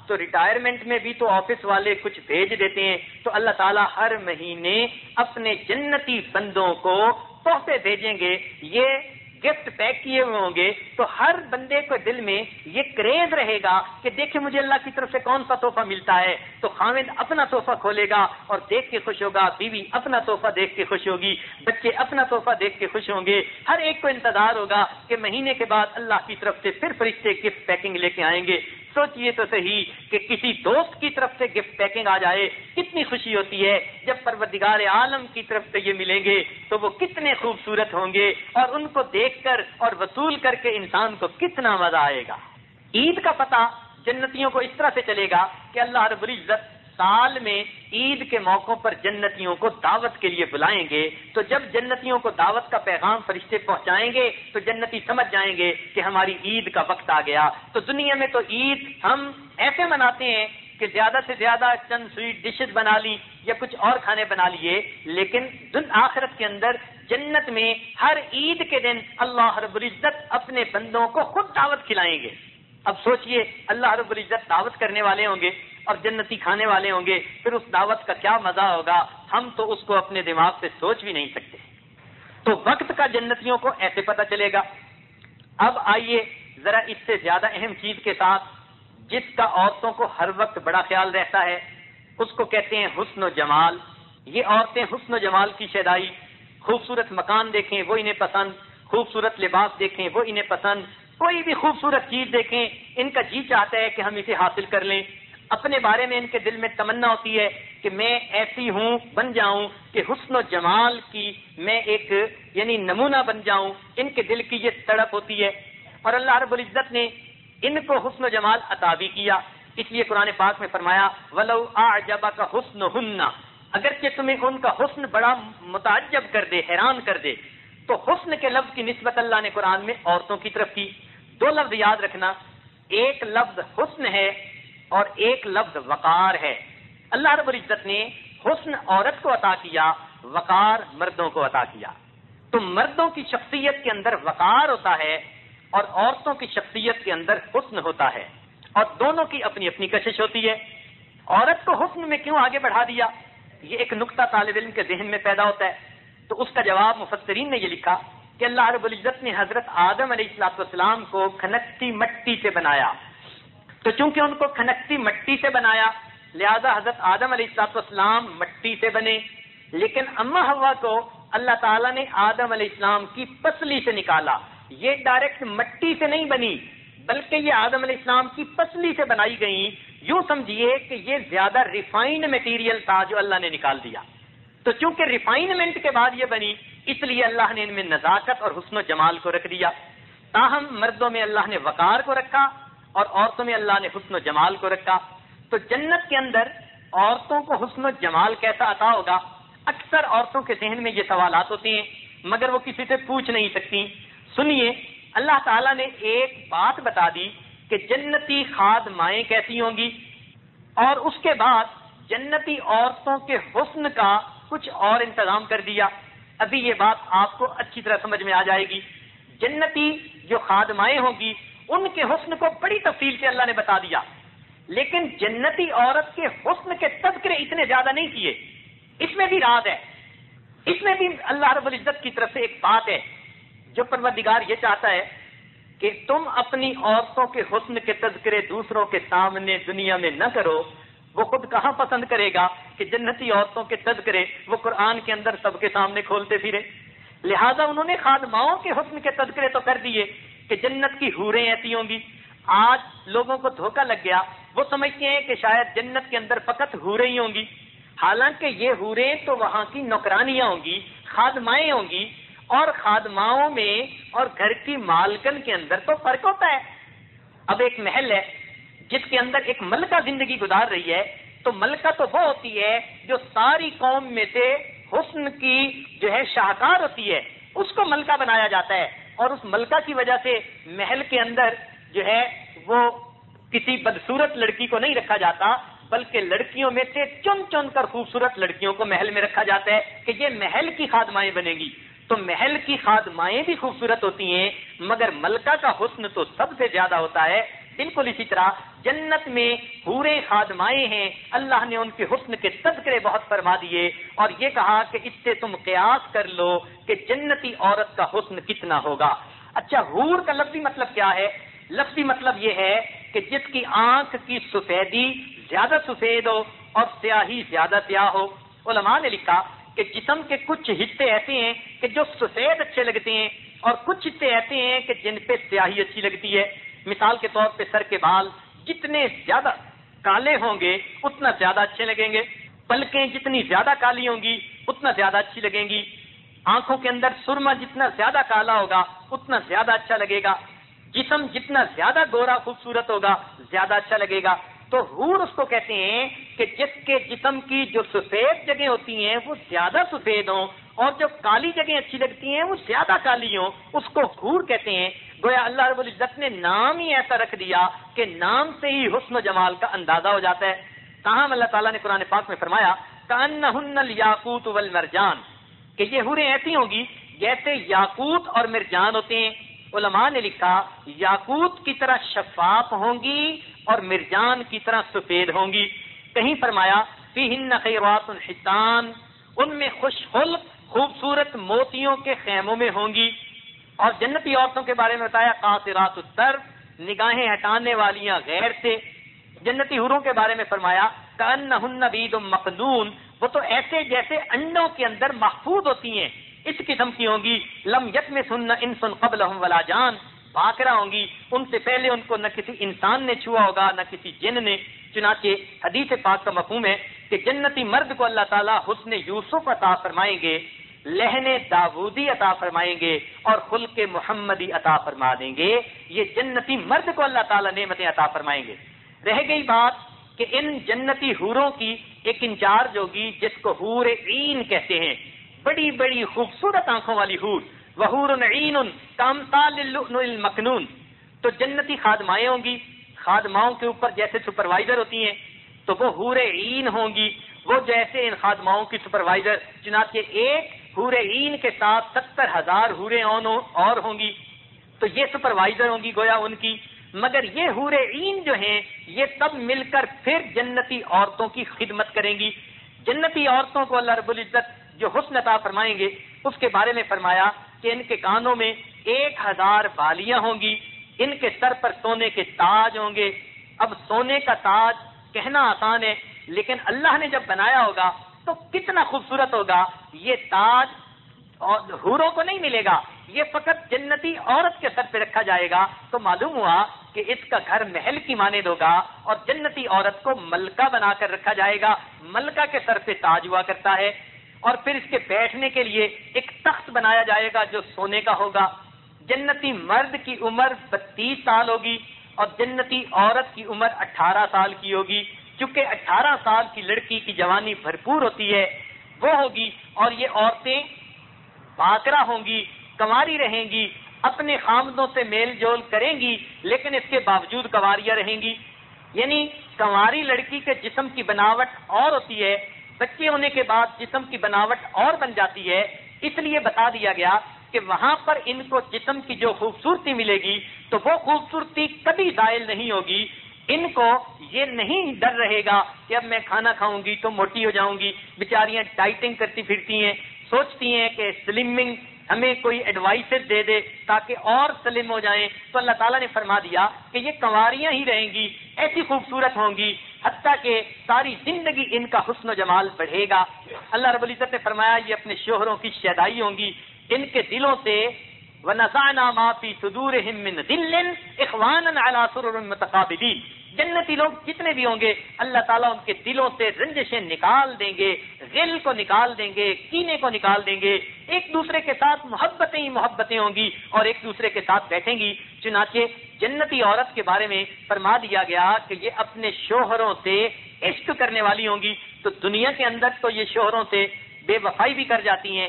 تو ریٹائرمنٹ میں بھی تو آفس والے کچھ بھیج دیتے ہیں، تو اللہ تعالیٰ ہر مہینے اپنے جنتی بندوں کو تحفے بھیجیں گے۔ یہ گفٹ پیک کیے ہوئے ہوں گے تو ہر بندے کو دل میں یہ کریز رہے گا کہ دیکھیں مجھے اللہ کی طرف سے کون سا تحفہ ملتا ہے، تو خاوند اپنا تحفہ کھولے گا اور دیکھ کے خوش ہوگا، بیوی اپنا تحفہ دیکھ کے خوش ہوگی، بچے اپنا تحفہ دیکھ کے خوش ہوں گے۔ ہر ایک کو انتظار ہوگا کہ مہینے کے بعد اللہ کی طرف سے پھر فرشتے گفٹ پیکنگ لے کے آئیں گے۔ سوچئے تو صحیح کہ کسی دوست کی طرف سے گفٹ پیکنگ آ جائے کتنی خوشی ہوتی ہے، جب پروردگار عالم کی طرف سے یہ ملیں گے تو وہ کتنے خوبصورت ہوں گے اور ان کو دیکھ کر اور وصول کر کے انسان کو کتنا مزہ آئے گا۔ عید کا پتہ جنتیوں کو اس طرح سے چلے گا کہ اللہ رب العزت سال میں عید کے موقعوں پر جنتیوں کو دعوت کے لیے بلائیں گے، تو جب جنتیوں کو دعوت کا پیغام فرشتے پہنچائیں گے تو جنتی سمجھ جائیں گے کہ ہماری عید کا وقت آ گیا۔ تو دنیا میں تو عید ہم ایسے مناتے ہیں کہ زیادہ سے زیادہ چند سویٹ ڈشز بنا لی یا کچھ اور کھانے بنا لیے، لیکن آخرت کے اندر جنت میں ہر عید کے دن اللہ رب العزت اپنے بندوں کو خود دعوت کھلائیں گے۔ اب سوچئے اللہ رب العزت دعوت کرنے والے ہوں گے اور جنتی کھانے والے ہوں گے، پھر اس دعوت کا کیا مزہ ہوگا، ہم تو اس کو اپنے دماغ سے سوچ بھی نہیں سکتے۔ تو وقت کا جنتیوں کو ایسے پتہ چلے گا۔ اب آئیے ذرا اس سے زیادہ اہم چیز کے ساتھ جس کا عورتوں کو ہر وقت بڑا خیال رہتا ہے، اس کو کہتے ہیں حسن و جمال۔ یہ عورتیں حسن و جمال کی شیدائی، خوبصورت مکان دیکھیں وہ انہیں پسند، خوبصورت لباس دیکھیں وہ انہیں پسند، کوئی بھی خوبصورت چیز دیکھیں ان کا جی چاہتا ہے کہ ہم اسے حاصل کر لیں۔ اپنے بارے میں ان کے دل میں تمنا ہوتی ہے کہ میں ایسی ہوں، بن جاؤں کہ حسن و جمال کی میں ایک یعنی نمونہ بن جاؤں۔ ان کے دل کی یہ تڑپ ہوتی ہے، اور اللہ رب العزت نے ان کو حسن و جمال عطا بھی کیا۔ اس لیے قرآن پاک میں فرمایا وَلَوْ أَعْجَبَكَ حُسْنُهُنَّ، اگرچہ تمہیں ان کا حسن بڑا متعجب کر دے، حیران کر دے، تو حسن کے لفظ کی نسبت اللہ نے قرآن میں عورتوں کی طرف کی۔ دو لفظ یاد رکھنا، ایک لفظ حسن ہے اور ایک لفظ وقار ہے۔ اللہ رب العزت نے حسن عورت کو عطا کیا، وقار مردوں کو عطا کیا۔ تو مردوں کی شخصیت کے اندر وقار ہوتا ہے اور عورتوں کی شخصیت کے اندر حسن ہوتا ہے، اور دونوں کی اپنی اپنی کشش ہوتی ہے۔ عورت کو حسن میں کیوں آگے بڑھا دیا، یہ ایک نقطہ طالب علم کے ذہن میں پیدا ہوتا ہے۔ تو اس کا جواب مفسرین نے یہ لکھا کہ اللہ رب العزت نے حضرت آدم علیہ السلام کو کھنکتی مٹی سے بنایا، تو چونکہ ان کو کھنکتی مٹی سے بنایا لہذا حضرت آدم علیہ السلام مٹی سے بنے، لیکن اما حوا کو اللہ تعالیٰ نے آدم علیہ السلام کی پسلی سے نکالا۔ یہ ڈائریکٹ مٹی سے نہیں بنی بلکہ یہ آدم علیہ السلام کی پسلی سے بنائی گئی۔ یوں سمجھیے کہ یہ زیادہ ریفائنڈ میٹیریل تھا جو اللہ نے نکال دیا۔ تو چونکہ ریفائنمنٹ کے بعد یہ بنی، اس لیے اللہ نے ان میں نزاکت اور حسن و جمال کو رکھ دیا۔ تاہم مردوں میں اللہ نے وقار کو رکھا اور عورتوں میں اللہ نے حسن و جمال کو رکھا۔ تو جنت کے اندر عورتوں کو حسن و جمال کیسا عطا ہوگا؟ اکثر عورتوں کے ذہن میں یہ سوالات ہوتے ہیں مگر وہ کسی سے پوچھ نہیں سکتی۔ سنیے، اللہ تعالیٰ نے ایک بات بتا دی کہ جنتی خادمائیں کیسی ہوں گی، اور اس کے بعد جنتی عورتوں کے حسن کا کچھ اور انتظام کر دیا۔ ابھی یہ بات آپ کو اچھی طرح سمجھ میں آ جائے گی۔ جنتی جو خادمائیں ہوں گی ان کے حسن کو بڑی تفصیل سے اللہ نے بتا دیا، لیکن جنتی عورت کے حسن کے تذکرے اتنے زیادہ نہیں کیے۔ اس میں بھی راز ہے، اس میں بھی اللہ رب العزت کی طرف سے ایک بات ہے جو پروردگار یہ چاہتا ہے کہ تم اپنی عورتوں کے حسن کے تذکرے دوسروں کے سامنے دنیا میں نہ کرو۔ وہ خود کہاں پسند کرے گا کہ جنتی عورتوں کے تذکرے وہ قرآن کے اندر سب کے سامنے کھولتے پھرے؟ لہذا انہوں نے خادماؤں کے حسن کے تذکرے تو کر دیے کہ جنت کی حوریں ایسی ہوں گی۔ آج لوگوں کو دھوکہ لگ گیا، وہ سمجھتے ہیں کہ شاید جنت کے اندر فقط حوریں ہی ہوں گی، حالانکہ یہ حوریں تو وہاں کی نوکرانیاں ہوں گی، خادمائیں ہوں گی، اور خادماؤں میں اور گھر کی مالکن کے اندر تو فرق ہوتا ہے۔ اب ایک محل ہے جس کے اندر ایک ملکہ زندگی گزار رہی ہے، تو ملکہ تو وہ ہوتی ہے جو ساری قوم میں سے حسن کی جو ہے شاہکار ہوتی ہے، اس کو ملکہ بنایا جاتا ہے، اور اس ملکہ کی وجہ سے محل کے اندر جو ہے وہ کسی بدصورت لڑکی کو نہیں رکھا جاتا، بلکہ لڑکیوں میں سے چن چن کر خوبصورت لڑکیوں کو محل میں رکھا جاتا ہے کہ یہ محل کی خادمائیں بنے گی۔ تو محل کی خادمائیں بھی خوبصورت ہوتی ہیں مگر ملکہ کا حسن تو سب سے زیادہ ہوتا ہے۔ بالکل اسی طرح جنت میں حوریں خادمائیں ہیں، اللہ نے ان کے حسن کے تذکرے بہت فرما دیے اور یہ کہا کہ اس سے تم قیاس کر لو کہ جنتی عورت کا حسن کتنا ہوگا۔ اچھا، حور کا لفظی مطلب کیا ہے؟ لفظی مطلب یہ ہے کہ جس کی آنکھ کی سفیدی زیادہ سفید ہو اور سیاہی زیادہ سیاہ ہو۔ علماء نے لکھا کہ جسم کے کچھ حصے ایسے ہیں کہ جو سفید اچھے لگتے ہیں اور کچھ حصے ایسے ہیں کہ جن پہ سیاہی اچھی لگتی ہے۔ مثال کے طور پہ سر کے بال جتنے زیادہ کالے ہوں گے اتنا زیادہ اچھے لگیں گے، پلکیں جتنی زیادہ کالی ہوں گی اتنا زیادہ اچھی لگیں گی، آنکھوں کے اندر سرما جتنا زیادہ کالا ہوگا اتنا زیادہ اچھا لگے گا، جسم جتنا زیادہ گورا خوبصورت ہوگا زیادہ اچھا لگے گا۔ تو حور اس کو کہتے ہیں کہ جس کے جسم کی جو سفید جگہیں ہوتی ہیں وہ زیادہ سفید ہوں اور جو کالی جگہیں اچھی لگتی ہیں وہ زیادہ کالی ہوں، اس کو حور کہتے ہیں۔ گویا اللہ رب العزت نے نام ہی ایسا رکھ دیا کہ نام سے ہی حسن و جمال کا اندازہ ہو جاتا ہے۔ تاہم اللہ تعالیٰ نے قرآن پاک میں فرمایا کأنہن الیاقوت والمرجان، کہ یہ حوریں ایسی ہوں گی جیسے یاقوت اور مرجان ہوتے ہیں۔ علماء نے لکھا یاقوت کی طرح شفاف ہوں گی اور مرجان کی طرح سفید ہوں گی۔ کہیں فرمایا فیہن خیرات حسان، ان میں خوش خلق خوبصورت موتیوں کے خیموں میں ہوں گی۔ اور جنتی عورتوں کے بارے میں بتایا قاصرات الطرف، نگاہیں ہٹانے والیاں غیر سے، جنتی حوروں کے بارے میں فرمایا کأنہن بیض مکنون، وہ تو ایسے جیسے انڈوں کے اندر محفوظ ہوتی ہیں، اس قسم کی ہوں گی. لم یطمثہن انس قبلہم ولا جان، باقرہ ہوں گی، ان سے پہلے ان کو نہ کسی انسان نے چھوا ہوگا نہ کسی جن نے. چنانچہ حدیث پاک کا مفہوم ہے کہ جنتی مرد کو اللہ تعالیٰ حسن یوسف عطا فرمائیں گے، لہن داودی عطا فرمائیں گے اور خلق محمدی عطا فرما دیں گے. یہ جنتی مرد کو اللہ تعالیٰ نعمتیں عطا فرمائیں گے. رہ گئی بات کہ ان جنتی حوروں کی ایک انچارج ہوگی جس کو حور عین کہتے ہیں، بڑی بڑی خوبصورت آنکھوں والی حور. وحور عین کامثال اللؤلؤ المکنون. تو جنتی خادمائیں ہوں گی، خادماؤں کے اوپر جیسے سپروائزر ہوتی ہیں تو وہ حور عین ہوں گی، وہ جیسے ان خادماؤں کی سپروائزر. چنانچہ ایک حور عین کے ساتھ 70,000 حوریں اور ہوں گی، تو یہ سپروائزر ہوں گی گویا ان کی. مگر یہ حور عین جو ہیں یہ سب مل کر پھر جنتی عورتوں کی خدمت کریں گی. جنتی عورتوں کو اللہ رب العزت جو حسن عطا فرمائیں گے اس کے بارے میں فرمایا کہ ان کے کانوں میں 1000 بالیاں ہوں گی، ان کے سر پر سونے کے تاج ہوں گے. اب سونے کا تاج کہنا آسان ہے، لیکن اللہ نے جب بنایا ہوگا تو کتنا خوبصورت ہوگا. یہ تاج حوروں کو نہیں ملے گا، یہ فقط جنتی عورت کے سر پہ رکھا جائے گا. تو معلوم ہوا کہ اس کا گھر محل کی مانند ہوگا اور جنتی عورت کو ملکہ بنا کر رکھا جائے گا. ملکہ کے سر پہ تاج ہوا کرتا ہے، اور پھر اس کے بیٹھنے کے لیے ایک تخت بنایا جائے گا جو سونے کا ہوگا. جنتی مرد کی عمر 32 سال ہوگی اور جنتی عورت کی عمر 18 سال کی ہوگی. چونکہ 18 سال کی لڑکی کی جوانی بھرپور ہوتی ہے وہ ہوگی، اور یہ عورتیں باقرہ ہوں گی، کنواری رہیں گی، اپنے خامدوں سے میل جول کریں گی، لیکن اس کے باوجود کنواریاں رہیں گی. یعنی کنواری لڑکی کے جسم کی بناوٹ اور ہوتی ہے، بچے ہونے کے بعد جسم کی بناوٹ اور بن جاتی ہے. اس لیے بتا دیا گیا کہ وہاں پر ان کو جسم کی جو خوبصورتی ملے گی تو وہ خوبصورتی کبھی زائل نہیں ہوگی. ان کو یہ نہیں ڈر رہے گا کہ اب میں کھانا کھاؤں گی تو موٹی ہو جاؤں گی. بیچاریاں ڈائٹنگ کرتی پھرتی ہیں، سوچتی ہیں کہ سلمنگ ہمیں کوئی ایڈوائسز دے دے تاکہ اور سلم ہو جائیں. تو اللہ تعالیٰ نے فرما دیا کہ یہ کنواریاں ہی رہیں گی، ایسی خوبصورت ہوں گی حتیٰ کہ ساری زندگی ان کا حسن و جمال بڑھے گا. اللہ رب العزت نے فرمایا یہ اپنے شوہروں کی شیدائی ہوں گی. ان کے دلوں سے وَنَزَعْنَا مَا فِي صُدُورِهِم مِّن غِلٍّ إِخْوَانًا عَلَىٰ سُرُرٍ مُّتَقَابِلِينَ. جنتی لوگ جتنے بھی ہوں گے اللہ تعالیٰ ان کے دلوں سے رنجشیں نکال دیں گے، غل کو نکال دیں گے، کینے کو نکال دیں گے. ایک دوسرے کے ساتھ محبتیں ہی محبتیں ہوں گی اور ایک دوسرے کے ساتھ بیٹھیں گی. چنانچہ جنتی عورت کے بارے میں فرما دیا گیا کہ یہ اپنے شوہروں سے عشق کرنے والی ہوں گی. تو دنیا کے اندر تو یہ شوہروں سے بے وفائی بھی کر جاتی ہیں،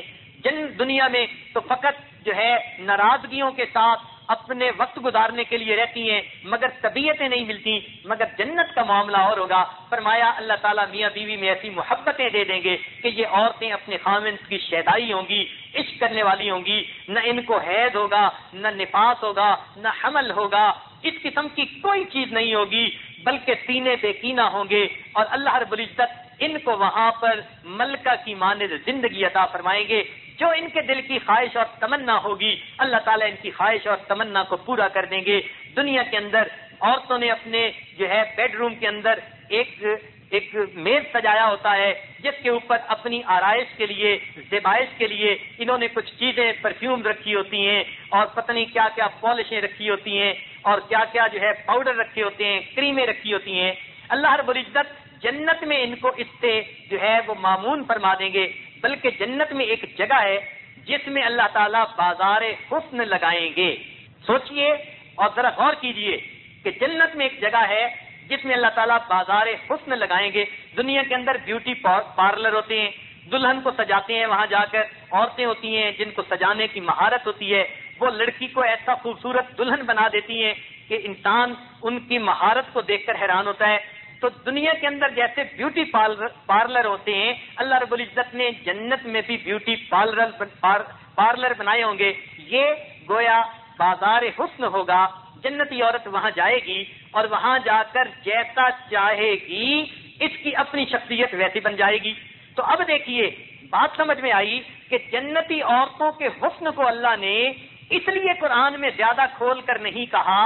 دنیا میں تو فقط جو ہے ناراضگیوں کے ساتھ اپنے وقت گزارنے کے لیے رہتی ہیں مگر طبیعتیں نہیں ملتی. مگر جنت کا معاملہ اور ہوگا. فرمایا اللہ تعالیٰ میاں بیوی میں ایسی محبتیں دے دیں گے کہ یہ عورتیں اپنے خاوند کی شیدائی ہوں گی، عشق کرنے والی ہوں گی. نہ ان کو حیض ہوگا، نہ نفاس ہوگا، نہ حمل ہوگا، اس قسم کی کوئی چیز نہیں ہوگی، بلکہ سینے بے کینہ ہوں گے. اور اللہ رب العزت ان کو وہاں پر ملکہ کی مانند زندگی عطا فرمائیں گے. جو ان کے دل کی خواہش اور تمنا ہوگی اللہ تعالیٰ ان کی خواہش اور تمنا کو پورا کر دیں گے. دنیا کے اندر عورتوں نے اپنے جو ہے بیڈ روم کے اندر ایک میز سجایا ہوتا ہے جس کے اوپر اپنی آرائش کے لیے، زیبائش کے لیے انہوں نے کچھ چیزیں پرفیوم رکھی ہوتی ہیں اور پتہ نہیں کیا کیا پالشیں رکھی ہوتی ہیں اور کیا کیا جو ہے پاؤڈر رکھے ہوتے ہیں، کریمیں رکھی ہوتی ہیں. اللہ رب العزت جنت میں ان کو اس سے جو ہے وہ مامون فرما دیں گے. بلکہ جنت میں ایک جگہ ہے جس میں اللہ تعالیٰ بازار حسن لگائیں گے. سوچئے اور ذرا غور کیجئے کہ جنت میں ایک جگہ ہے جس میں اللہ تعالیٰ بازار حسن لگائیں گے. دنیا کے اندر بیوٹی پارلر ہوتے ہیں، دلہن کو سجاتے ہیں، وہاں جا کر عورتیں ہوتی ہیں جن کو سجانے کی مہارت ہوتی ہے. وہ لڑکی کو ایسا خوبصورت دلہن بنا دیتی ہیں کہ انسان ان کی مہارت کو دیکھ کر حیران ہوتا ہے. تو دنیا کے اندر جیسے بیوٹی پارلر ہوتے ہیں اللہ رب العزت نے جنت میں بھی بیوٹی پارلر بنائے ہوں گے. یہ گویا بازار حسن ہوگا. جنتی عورت وہاں جائے گی اور وہاں جا کر جیسا چاہے گی اس کی اپنی شخصیت ویسی بن جائے گی. تو اب دیکھیے بات سمجھ میں آئی کہ جنتی عورتوں کے حسن کو اللہ نے اس لیے قرآن میں زیادہ کھول کر نہیں کہا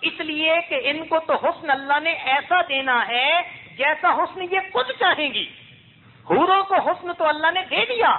اس لیے کہ ان کو تو حسن اللہ نے ایسا دینا ہے جیسا حسن یہ خود چاہیں گی. حوروں کو حسن تو اللہ نے دے دیا،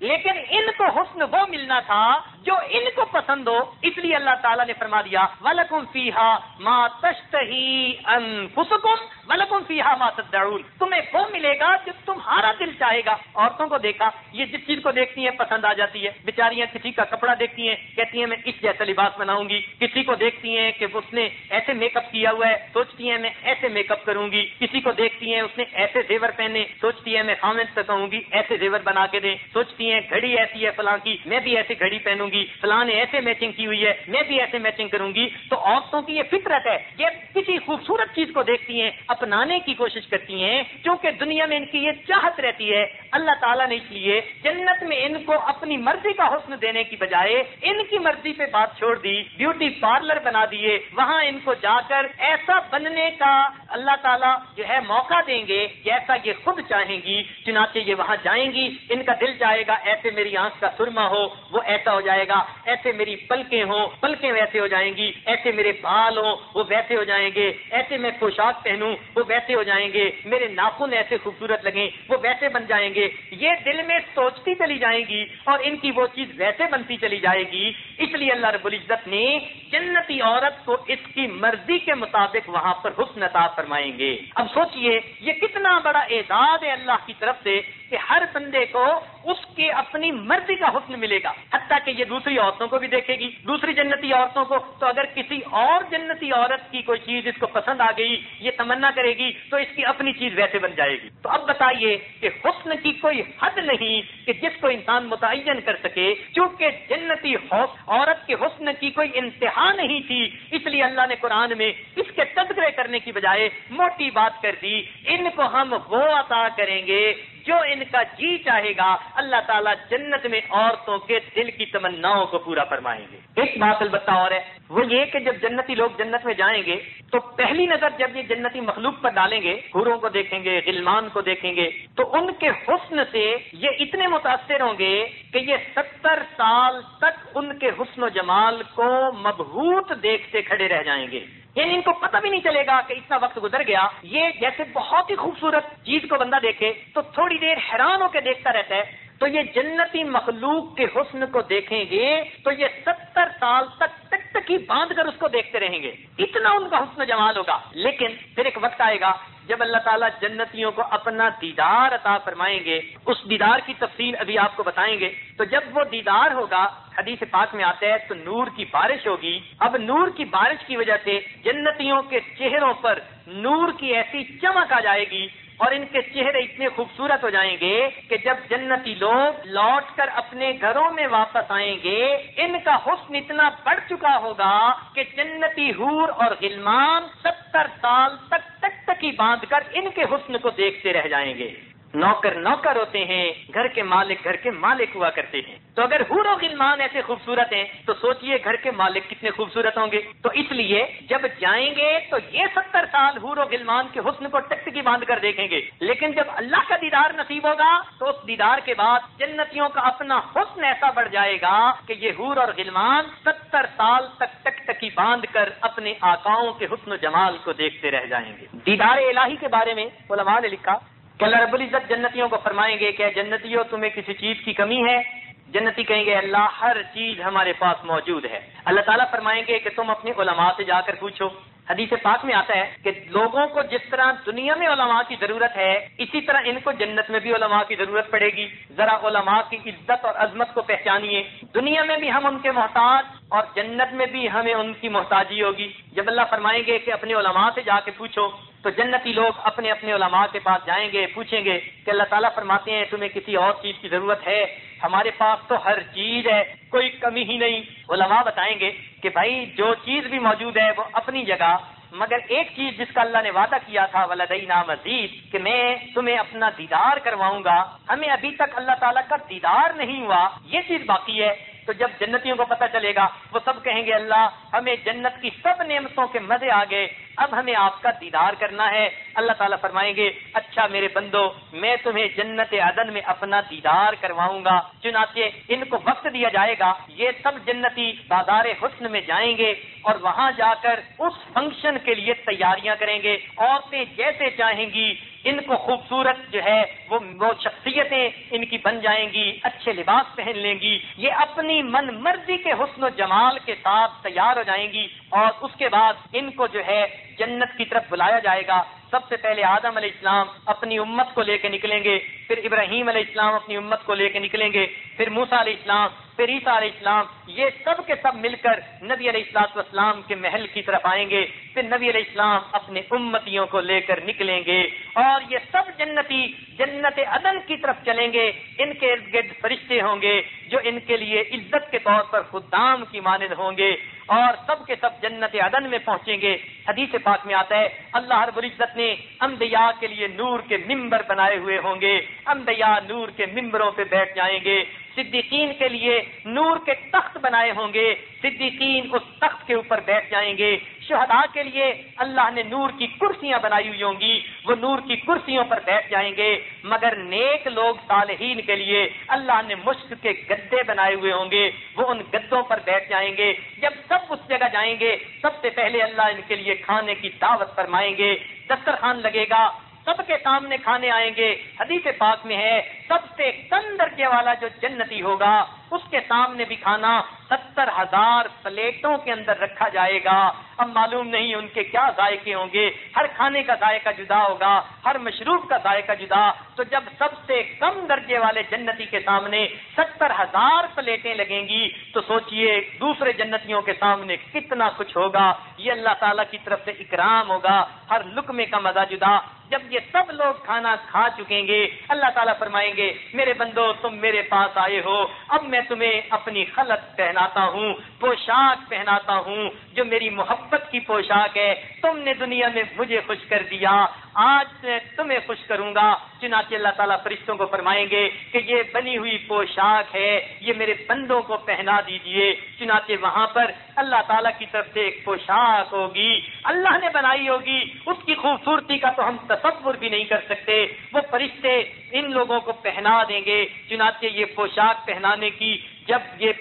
لیکن ان کو حسن وہ ملنا تھا جو ان کو پسند ہو. اس لیے اللہ تعالیٰ نے فرما دیا وَلَكُمْ فِيهَا مَا تَشْتَهِي أَنفُسُكُمْ وَلَكُمْ فِيهَا مَا تَدَّعُونَ. تمہیں وہ ملے گا جو تمہارا دل چاہے گا. عورتوں کو دیکھا، یہ جس چیز کو دیکھتی ہیں پسند آ جاتی ہے. بیچاریاں کسی کا کپڑا دیکھتی ہیں، کہتی ہیں میں اس جیسا لباس بناؤں گی. کسی کو دیکھتی ہیں کہ اس نے ایسے میک اپ کیا ہوا ہے، سوچتی ہیں میں ایسے میک اپ کروں گی. کسی کو دیکھتی ہیں اس نے ایسے زیور پہنے، سوچتی ہے میں خامد سے کہوں گی ایسے زیور بنا کے دیں. سوچتی ہیں گھڑی ایسی ہے فلاں کی، میں بھی ایسی گھڑی پہنوں گی. فلاں نے ایسے میچنگ کی ہوئی ہے، میں بھی ایسے میچنگ کروں گی. تو عورتوں کی یہ فطرت ہے، یہ کسی خوبصورت چیز کو دیکھتی ہیں، اپنانے کی کوشش کرتی ہیں. کیونکہ دنیا میں ان کی یہ چاہت رہتی ہے. اللہ تعالیٰ نے اس لیے جنت میں ان کو اپنی مرضی کا حسن دینے کی بجائے ان کی مرضی پہ بات چھوڑ دی، بیوٹی پارلر بنا دیے. وہاں ان کو جا کر ایسا بننے کا اللہ تعالیٰ جو ہے موقع دیں گے جیسا یہ خود چاہیں گی. چنانچہ یہ وہاں جائیں گی، ان کا دل چاہے گا ایسے میری آنکھ کا سرما ہو، وہ ایسا ہو جائے گا. ایسے میری پلکیں ہوں، پلکیں ویسے ہو جائیں گی. ایسے میرے بال ہوں، وہ ویسے ہو جائیں گے. ایسے میں پوشاک پہنوں، وہ ویسے ہو جائیں گے. میرے ناخن ایسے خوبصورت لگیں، وہ ویسے بن جائیں گے. یہ دل میں سوچتی چلی جائیں گی اور ان کی وہ چیز ویسے بنتی چلی جائے گی. اس لیے اللہ رب العزت نے جنتی عورت کو اس کی مرضی کے مطابق وہاں پر حسن عطا فرمائیں گے. اب سوچئے یہ کتنا بڑا اعزاز ہے اللہ کی طرف سے کہ ہر بندے کو اس کے اپنی مرضی کا حسن ملے گا. حتیٰ کہ یہ دوسری عورتوں کو بھی دیکھے گی، دوسری جنتی عورتوں کو. تو اگر کسی اور جنتی عورت کی کوئی چیز اس کو پسند آ گئی، یہ تمنا کرے گی تو اس کی اپنی چیز ویسے بن جائے گی. تو اب بتائیے کہ حسن کی کوئی حد نہیں کہ جس کو انسان متعین کر سکے. چونکہ جنتی عورت کے حسن کی کوئی انتہا نہیں تھی، اس لیے اللہ نے قرآن میں اس کے تذکرے کرنے کی بجائے موٹی بات کر دی. ان کو ہم وہ عطا کریں گے جو ان کا جی چاہے گا. اللہ تعالیٰ جنت میں عورتوں کے دل کی تمناؤں کو پورا فرمائیں گے. ایک بات البتہ اور ہے، وہ یہ کہ جب جنتی لوگ جنت میں جائیں گے تو پہلی نظر جب یہ جنتی مخلوق پر ڈالیں گے، حوروں کو دیکھیں گے، غلمان کو دیکھیں گے، تو ان کے حسن سے یہ اتنے متاثر ہوں گے کہ یہ 70 سال تک ان کے حسن و جمال کو مبہوت دیکھتے کھڑے رہ جائیں گے. یعنی ان کو پتہ بھی نہیں چلے گا کہ اتنا وقت گزر گیا. یہ جیسے بہت ہی خوبصورت چیز کو بندہ دیکھے تو تھوڑی دیر حیران ہو کے دیکھتا رہتا ہے، تو یہ جنتی مخلوق کے حسن کو دیکھیں گے تو یہ 70 سال تک ٹک ہی باندھ کر اس کو دیکھتے رہیں گے. اتنا ان کا حسن جمال ہوگا. لیکن پھر ایک وقت آئے گا جب اللہ تعالیٰ جنتیوں کو اپنا دیدار عطا فرمائیں گے. اس دیدار کی تفصیل ابھی آپ کو بتائیں گے. تو جب وہ دیدار ہوگا، حدیث پاک میں آتا ہے تو نور کی بارش ہوگی. اب نور کی بارش کی وجہ سے جنتیوں کے چہروں پر نور کی ایسی چمک آ جائے گی اور ان کے چہرے اتنے خوبصورت ہو جائیں گے کہ جب جنتی لوگ لوٹ کر اپنے گھروں میں واپس آئیں گے، ان کا حسن اتنا بڑھ چکا ہوگا کہ جنتی حور اور غلمان 70 سال تک ٹک باندھ کر ان کے حسن کو دیکھتے رہ جائیں گے. نوکر ہوتے ہیں، گھر کے مالک ہوا کرتے ہیں. تو اگر حور و غلمان ایسے خوبصورت ہیں تو سوچئے گھر کے مالک کتنے خوبصورت ہوں گے. تو اس لیے جب جائیں گے تو یہ 70 سال حور و غلمان کے حسن کو ٹک باندھ کر دیکھیں گے. لیکن جب اللہ کا دیدار نصیب ہوگا تو اس دیدار کے بعد جنتیوں کا اپنا حسن ایسا بڑھ جائے گا کہ یہ حور اور غلمان 70 سال تک ٹک باندھ کر اپنے آقاؤں کے حسن و جمال کو دیکھتے رہ جائیں گے. دیدار الہی کے بارے میں علماء نے لکھا کہ اللہ رب العزت جنتیوں کو فرمائیں گے کہ جنتیوں تمہیں کسی چیز کی کمی ہے؟ جنتی کہیں گے اللہ ہر چیز ہمارے پاس موجود ہے. اللہ تعالیٰ فرمائیں گے کہ تم اپنے علماء سے جا کر پوچھو. حدیث پاک میں آتا ہے کہ لوگوں کو جس طرح دنیا میں علماء کی ضرورت ہے اسی طرح ان کو جنت میں بھی علماء کی ضرورت پڑے گی. ذرا علماء کی عزت اور عظمت کو پہچانیے. دنیا میں بھی ہم ان کے محتاج اور جنت میں بھی ہمیں ان کی محتاجی ہوگی. جب اللہ فرمائیں گے کہ اپنے علماء سے جا کے پوچھو تو جنتی لوگ اپنے اپنے علماء کے پاس جائیں گے، پوچھیں گے کہ اللہ تعالیٰ فرماتے ہیں تمہیں کسی اور چیز کی ضرورت ہے؟ ہمارے پاس تو ہر چیز ہے، کوئی کمی ہی نہیں. علماء بتائیں گے کہ بھائی جو چیز بھی موجود ہے وہ اپنی جگہ، مگر ایک چیز جس کا اللہ نے وعدہ کیا تھا ولدینا مزید کہ میں تمہیں اپنا دیدار کرواؤں گا، ہمیں ابھی تک اللہ تعالیٰ کا دیدار نہیں ہوا، یہ چیز باقی ہے. تو جب جنتیوں کو پتہ چلے گا وہ سب کہیں گے اللہ ہمیں جنت کی سب نعمتوں کے مزے آ گئے، اب ہمیں آپ کا دیدار کرنا ہے. اللہ تعالیٰ فرمائیں گے اچھا میرے بندو میں تمہیں جنت عدن میں اپنا دیدار کرواؤں گا. چنانچہ ان کو وقت دیا جائے گا, یہ سب جنتی بازار حسن میں جائیں گے اور وہاں جا کر اس فنکشن کے لیے تیاریاں کریں گے. عورتیں جیسے چاہیں گی ان کو خوبصورت جو ہے وہ شخصیتیں ان کی بن جائیں گی, اچھے لباس پہن لیں گی, یہ اپنی من مرضی کے حسن و جمال کے ساتھ تیار ہو جائیں گی اور اس کے بعد ان کو جو ہے جنت کی طرف بلایا جائے گا. سب سے پہلے آدم علیہ السلام اپنی امت کو لے کے نکلیں گے, پھر ابراہیم علیہ السلام اپنی امت کو لے کے نکلیں گے, پھر موسیٰ علیہ السلام, پھر عیسیٰ علیہ السلام, یہ سب کے سب مل کر نبی علیہ السلام کے محل کی طرف آئیں گے. پھر نبی علیہ السلام اپنے امتیوں کو لے کر نکلیں گے اور یہ سب جنتی جنت عدن کی طرف چلیں گے. ان کے ارد گرد فرشتے ہوں گے جو ان کے لیے عزت کے طور پر خدام کی مانند ہوں گے اور سب کے سب جنت عدن میں پہنچیں گے. حدیث پاک میں آتا ہے اللہ رب العزت نے انبیاء کے لیے نور کے ممبر بنائے ہوئے ہوں گے, انبیاء نور کے ممبروں پہ بیٹھ جائیں گے. صدیقین کے لیے نور کے تخت بنائے ہوں گے, صدیقین اس تخت کے اوپر بیٹھ جائیں گے. شہداء کے لیے اللہ نے نور کی کرسیاں بنائی ہوئی ہوں گی, وہ نور کی کرسیوں پر بیٹھ جائیں گے. مگر نیک لوگ صالحین کے لیے اللہ نے مشک کے گدے بنائے ہوئے ہوں گے, وہ ان گدوں پر بیٹھ جائیں گے. جب سب اس جگہ جائیں گے سب سے پہلے اللہ ان کے لیے کھانے کی دعوت فرمائیں گے, دسترخوان لگے گا, سب کے سامنے کھانے آئیں گے. حدیث پاک میں ہے سب سے کم درجے والا جو جنتی ہوگا اس کے سامنے بھی کھانا 70,000 پلیٹوں کے اندر رکھا جائے گا. اب معلوم نہیں ان کے کیا ذائقے ہوں گے, ہر کھانے کا ذائقہ جدا ہوگا, ہر مشروب کا ذائقہ جدا. تو جب سب سے کم درجے والے جنتی کے سامنے 70,000 پلیٹیں لگیں گی تو سوچئے دوسرے جنتیوں کے سامنے کتنا کچھ ہوگا. یہ اللہ تعالیٰ کی طرف سے اکرام ہوگا, ہر لقمے کا مزہ جدا. جب یہ سب لوگ کھانا کھا چکیں گے اللہ تعالیٰ فرمائیں گے میرے بندو تم میرے پاس آئے ہو, اب میں تمہیں اپنی خلق پہناتا ہوں, پوشاک پہناتا ہوں جو میری محبت کی پوشاک ہے. تم نے دنیا میں مجھے خوش کر دیا, آج سے تمہیں خوش کروں گا. چنانچہ اللہ تعالیٰ فرشتوں کو فرمائیں گے کہ یہ بنی ہوئی پوشاک ہے, یہ میرے بندوں کو پہنا دیجئے. چنانچہ وہاں پر اللہ تعالیٰ کی طرف سے ایک پوشاک ہوگی, اللہ نے بنائی ہوگی, اس کی خوبصورتی کا تو ہم تصور بھی نہیں کر سکتے. وہ فرشتے ان لوگوں کو پہنا دیں گے. چنانچہ یہ پوشاک پہنانے کی جب یہ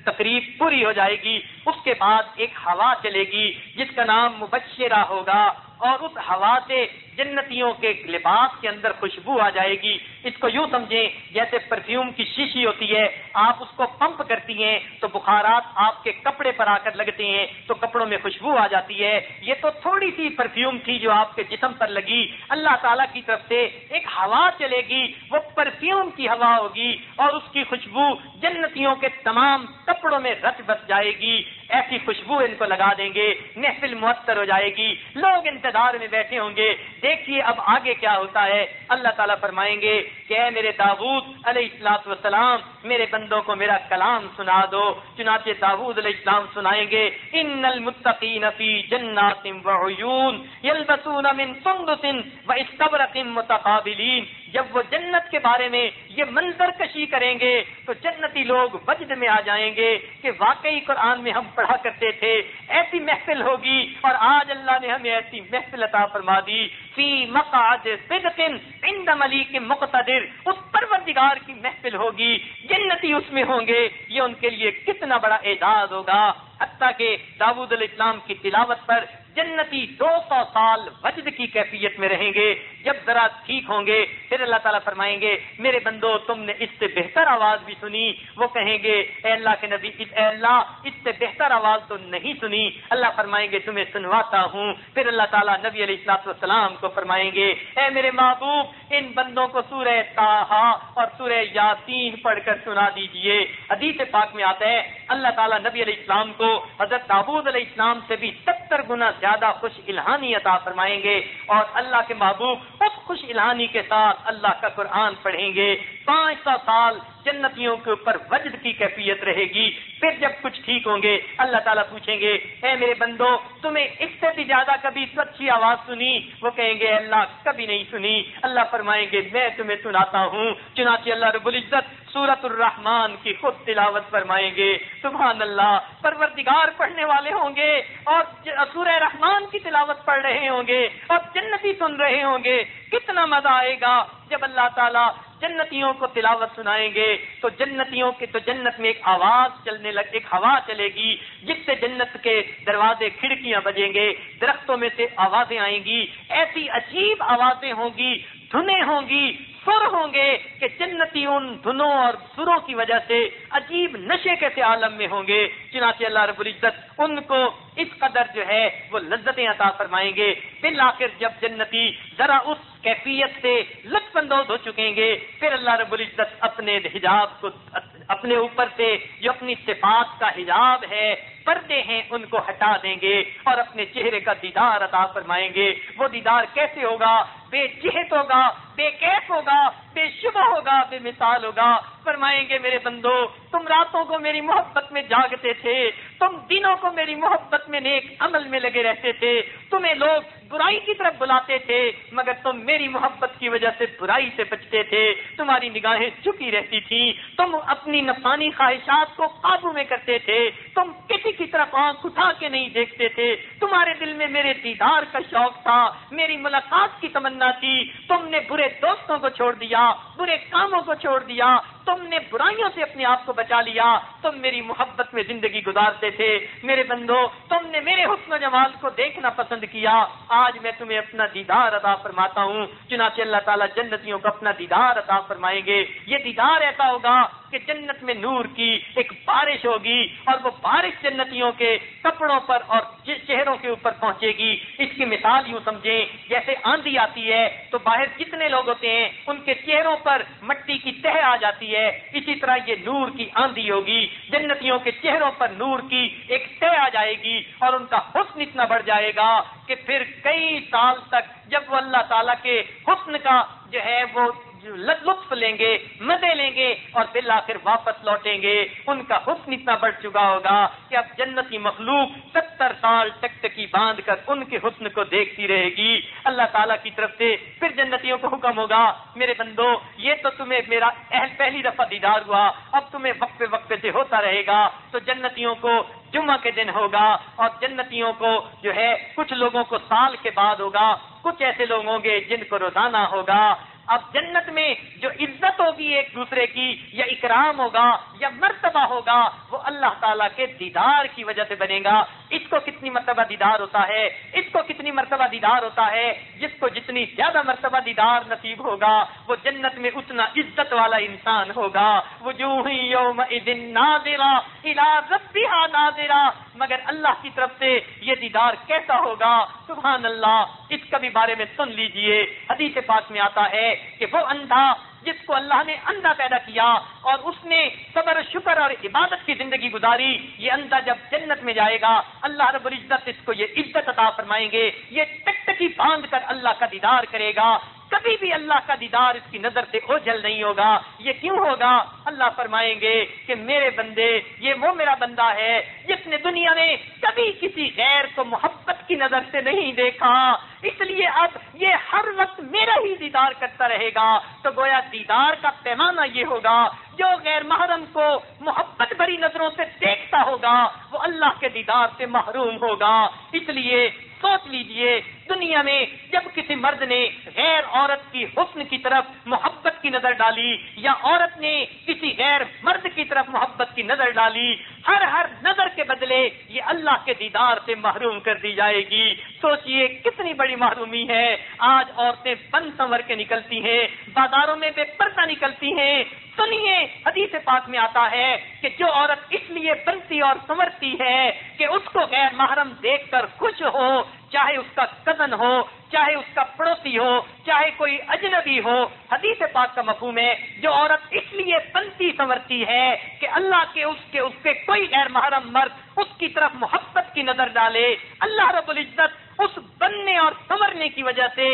تقریب پوری ہو جائے گی اس کے بعد ایک ہوا چلے گی جس کا نام مبشرہ ہوگا اور اس ہوا سے جنتیوں کے لباس کے اندر خوشبو آ جائے گی. اس کو یوں سمجھیں جیسے پرفیوم کی شیشی ہوتی ہے, آپ اس کو پمپ کرتی ہیں تو بخارات آپ کے کپڑے پر آ کر لگتے ہیں تو کپڑوں میں خوشبو آ جاتی ہے. یہ تو تھوڑی سی پرفیوم تھی جو آپ کے جسم پر لگی. اللہ تعالیٰ کی طرف سے ایک ہوا چلے گی, وہ پرفیوم کی ہوا ہوگی اور اس کی خوشبو جنتیوں کے تمام کپڑوں میں رچ بس جائے گی. ایسی خوشبو ان کو لگا دیں گے, محفل معطر ہو جائے گی, لوگ انتظار میں بیٹھے ہوں گے. دیکھیے اب آگے کیا ہوتا ہے. اللہ تعالیٰ فرمائیں گے کہ اے میرے داؤد علیہ السلام میرے بندوں کو میرا کلام سنا دو. چنانچہ داؤد علیہ السلام سنائیں گے ان المتقین فی جنات وعیون یلبسون من سندس واستبرق متقابلین. جب وہ جنت کے بارے میں یہ منظر کشی کریں گے تو جنتی لوگ وجد میں آ جائیں گے کہ واقعی قرآن میں ہم پڑھا کرتے تھے, ایسی محفل ہوگی اور آج اللہ نے ہمیں ایسی محفل عطا فرما دی. فی مقعد صدق عند ملیک مقتدر, اس پروردگار کی محفل ہوگی, جنتی اس میں ہوں گے. یہ ان کے لیے کتنا بڑا اعزاز ہوگا. حتیٰ کہ داؤد علیہ السلام کی تلاوت پر جنتی 200 سال وجد کی کیفیت میں رہیں گے. جب ذرا ٹھیک ہوں گے پھر اللہ تعالیٰ فرمائیں گے میرے بندو تم نے اس سے بہتر آواز بھی سنی. وہ کہیں گے اے اللہ کے نبی, اے اللہ اس سے بہتر آواز تو نہیں سنی. اللہ فرمائیں گے تمہیں سنواتا ہوں. پھر اللہ تعالیٰ نبی علیہ السلام کو فرمائیں گے اے میرے محبوب ان بندوں کو سورہ طٰہٰ اور سورہ یاسین پڑھ کر سنا دیجئے. حدیث پاک میں آتا ہے اللہ تعالیٰ نبی علیہ السلام کو حضرت داؤد علیہ السلام سے بھی 70 گنا زیادہ خوش الہانی عطا فرمائیں گے اور اللہ کے محبوب اس خوش الہانی کے ساتھ اللہ کا قرآن پڑھیں گے. 500 سال جنتیوں کے اوپر وجد کی کیفیت رہے گی. پھر جب کچھ ٹھیک ہوں گے اللہ تعالیٰ پوچھیں گے اے میرے بندو تمہیں اس سے بھی زیادہ کبھی اچھی آواز سنی؟ وہ کہیں گے اللہ کبھی نہیں سنی. اللہ فرمائیں گے میں تمہیں سناتا ہوں. چنانچہ اللہ رب العزت سورۃ الرحمن کی خود تلاوت فرمائیں گے. سبحان اللہ. پروردگار پڑھنے والے ہوں گے اور سورہ رحمان کی تلاوت پڑھ رہے ہوں گے اور جنتی سن رہے ہوں گے. کتنا مزہ آئے گا جب اللہ تعالیٰ جنتیوں کو تلاوت سنائیں گے. تو جنتیوں کے تو جنت میں ایک آواز چلنے لگ ایک ہوا چلے گی جس سے جنت کے دروازے کھڑکیاں بجیں گے, درختوں میں سے آوازیں آئیں گی. ایسی عجیب آوازیں ہوں گی, دھنیں ہوں گی, سر ہوں گے کہ جنتی ان دھنوں اور سروں کی وجہ سے عجیب نشے کے عالم میں ہوں گے. چنانچہ اللہ رب العزت ان کو اس قدر جو ہے وہ لذتیں عطا فرمائیں گے. بالآخر جب جنتی ذرا اس کیفیت سے لطف اندوز ہو چکیں گے پھر اللہ رب العزت اپنے حجاب کو اپنے اوپر سے جو اپنی صفات کا حجاب ہے پردے ہیں ان کو ہٹا دیں گے اور اپنے چہرے کا دیدار عطا فرمائیں گے. وہ دیدار کیسے ہوگا؟ بے جہت ہوگا, بے کیف ہوگا, بے شبہ ہوگا, بے مثال ہوگا. فرمائیں گے میرے بندو تم راتوں کو میری محبت میں جاگتے تھے, تم دنوں کو میری محبت میں نیک عمل میں لگے رہتے تھے, تمہیں لوگ برائی کی طرف بلاتے تھے مگر تم میری محبت کی وجہ سے برائی سے بچتے تھے. تمہاری نگاہیں جھکی رہتی تھیں, تم اپنی نفسانی خواہشات کو قابو میں کرتے تھے, تم کسی کی طرف آنکھ اٹھا کے نہیں دیکھتے تھے, تمہارے دل میں میرے دیدار کا شوق تھا, میری ملاقات کی تمنا تھی. تم نے برے دوستوں کو چھوڑ دیا, برے کاموں کو چھوڑ دیا, تم نے برائیوں سے اپنے آپ کو بچا لیا, تم میری محبت میں زندگی گزارتے تھے. میرے بندو تم نے میرے حسن و جمال کو دیکھنا پسند کیا, آج میں تمہیں اپنا دیدار عطا فرماتا ہوں. چنانچہ اللہ تعالیٰ جنتیوں کو اپنا دیدار عطا فرمائیں گے. یہ دیدار ایسا ہوگا کہ جنت میں نور کی ایک بارش ہوگی اور وہ بارش جنتیوں کے کپڑوں پر اور چہروں کے اوپر پہنچے گی. اس کی مثال یوں سمجھیں جیسے آندھی آتی ہے تو باہر جتنے لوگ ہوتے ہیں ان کے چہروں پر مٹی کی تہ آ جاتی ہے, اسی طرح یہ نور کی آندھی ہوگی. جنتیوں کے چہروں پر نور کی ایک تہ آ جائے گی اور ان کا حسن اتنا بڑھ جائے گا کہ پھر کئی سال تک جب وہ اللہ تعالیٰ کے حسن کا جو ہے وہ لطف لیں گے, مزے لیں گے اور بالآخر واپس لوٹیں گے, ان کا حسن اتنا بڑھ چکا ہوگا کہ اب جنتی مخلوق 70 سال ٹکٹکی باندھ کر ان کے حسن کو دیکھتی رہے گی. اللہ تعالیٰ کی طرف سے پھر جنتیوں کو حکم ہوگا میرے بندو یہ تو تمہیں میرا پہلی دفعہ دیدار ہوا, اب تمہیں وقفے وقفے سے ہوتا رہے گا. تو جنتیوں کو جمعہ کے دن ہوگا اور جنتیوں کو جو ہے کچھ لوگوں کو سال کے بعد ہوگا, کچھ ایسے لوگ ہوں گے جن کو روزانہ ہوگا. اب جنت میں جو عزت ہوگی ایک دوسرے کی یا اکرام ہوگا یا مرتبہ ہوگا وہ اللہ تعالیٰ کے دیدار کی وجہ سے بنے گا. اس کو کتنی مرتبہ دیدار ہوتا ہے, اس کو کتنی مرتبہ دیدار ہوتا ہے, جس کو جتنی زیادہ مرتبہ دیدار نصیب ہوگا وہ جنت میں اتنا عزت والا انسان ہوگا. وجوہ یومئذ ناظرہ الی ربہا ناظرہ. مگر اللہ کی طرف سے یہ دیدار کیسا ہوگا؟ سبحان اللہ. اس کا بھی بارے میں سن لیجئے. حدیث پاک میں آتا ہے کہ وہ اندھا جس کو اللہ نے اندھا پیدا کیا اور اس نے صبر شکر اور عبادت کی زندگی گزاری, یہ اندھا جب جنت میں جائے گا اللہ رب العزت اس کو یہ عزت عطا فرمائیں گے, یہ ٹکٹکی باندھ کر اللہ کا دیدار کرے گا. کبھی بھی اللہ کا دیدار اس کی نظر سے اوجھل نہیں ہوگا. یہ کیوں ہوگا؟ اللہ فرمائیں گے کہ میرے بندے یہ وہ میرا بندہ ہے جس نے دنیا میں کبھی کسی غیر کو محبت کی نظر سے نہیں دیکھا, اس لیے اب یہ ہر وقت میرا ہی دیدار کرتا رہے گا. تو گویا دیدار کا پیمانہ یہ ہوگا جو غیر محرم کو محبت بھری نظروں سے دیکھتا ہوگا وہ اللہ کے دیدار سے محروم ہوگا. اس لیے سوچ لیجئے دنیا میں جب کسی مرد نے غیر عورت کی حسن کی طرف محبت کی نظر ڈالی یا عورت نے کسی غیر مرد کی طرف محبت کی نظر ڈالی, ہر نظر کے بدلے یہ اللہ کے دیدار سے محروم کر دی جائے گی. سوچئے کتنی بڑی محرومی ہے. آج عورتیں بن سنور کے نکلتی ہیں, بازاروں میں بے پردہ نکلتی ہیں. سنیے حدیث پاک میں آتا ہے کہ جو عورت اس لیے بنتی اور سنورتی ہے کہ اس کو غیر محرم دیکھ کر خوش ہو, چاہے اس کا کزن ہو, چاہے اس کا پڑوسی ہو, چاہے کوئی اجنبی ہو. حدیث پاک کا مفہوم ہے جو عورت اس لیے بنتی سنورتی ہے کہ اللہ کے اس کے کوئی غیر محرم مرد اس کی طرف محبت کی نظر ڈالے. اللہ رب العزت اس بننے اور سنورنے کی وجہ سے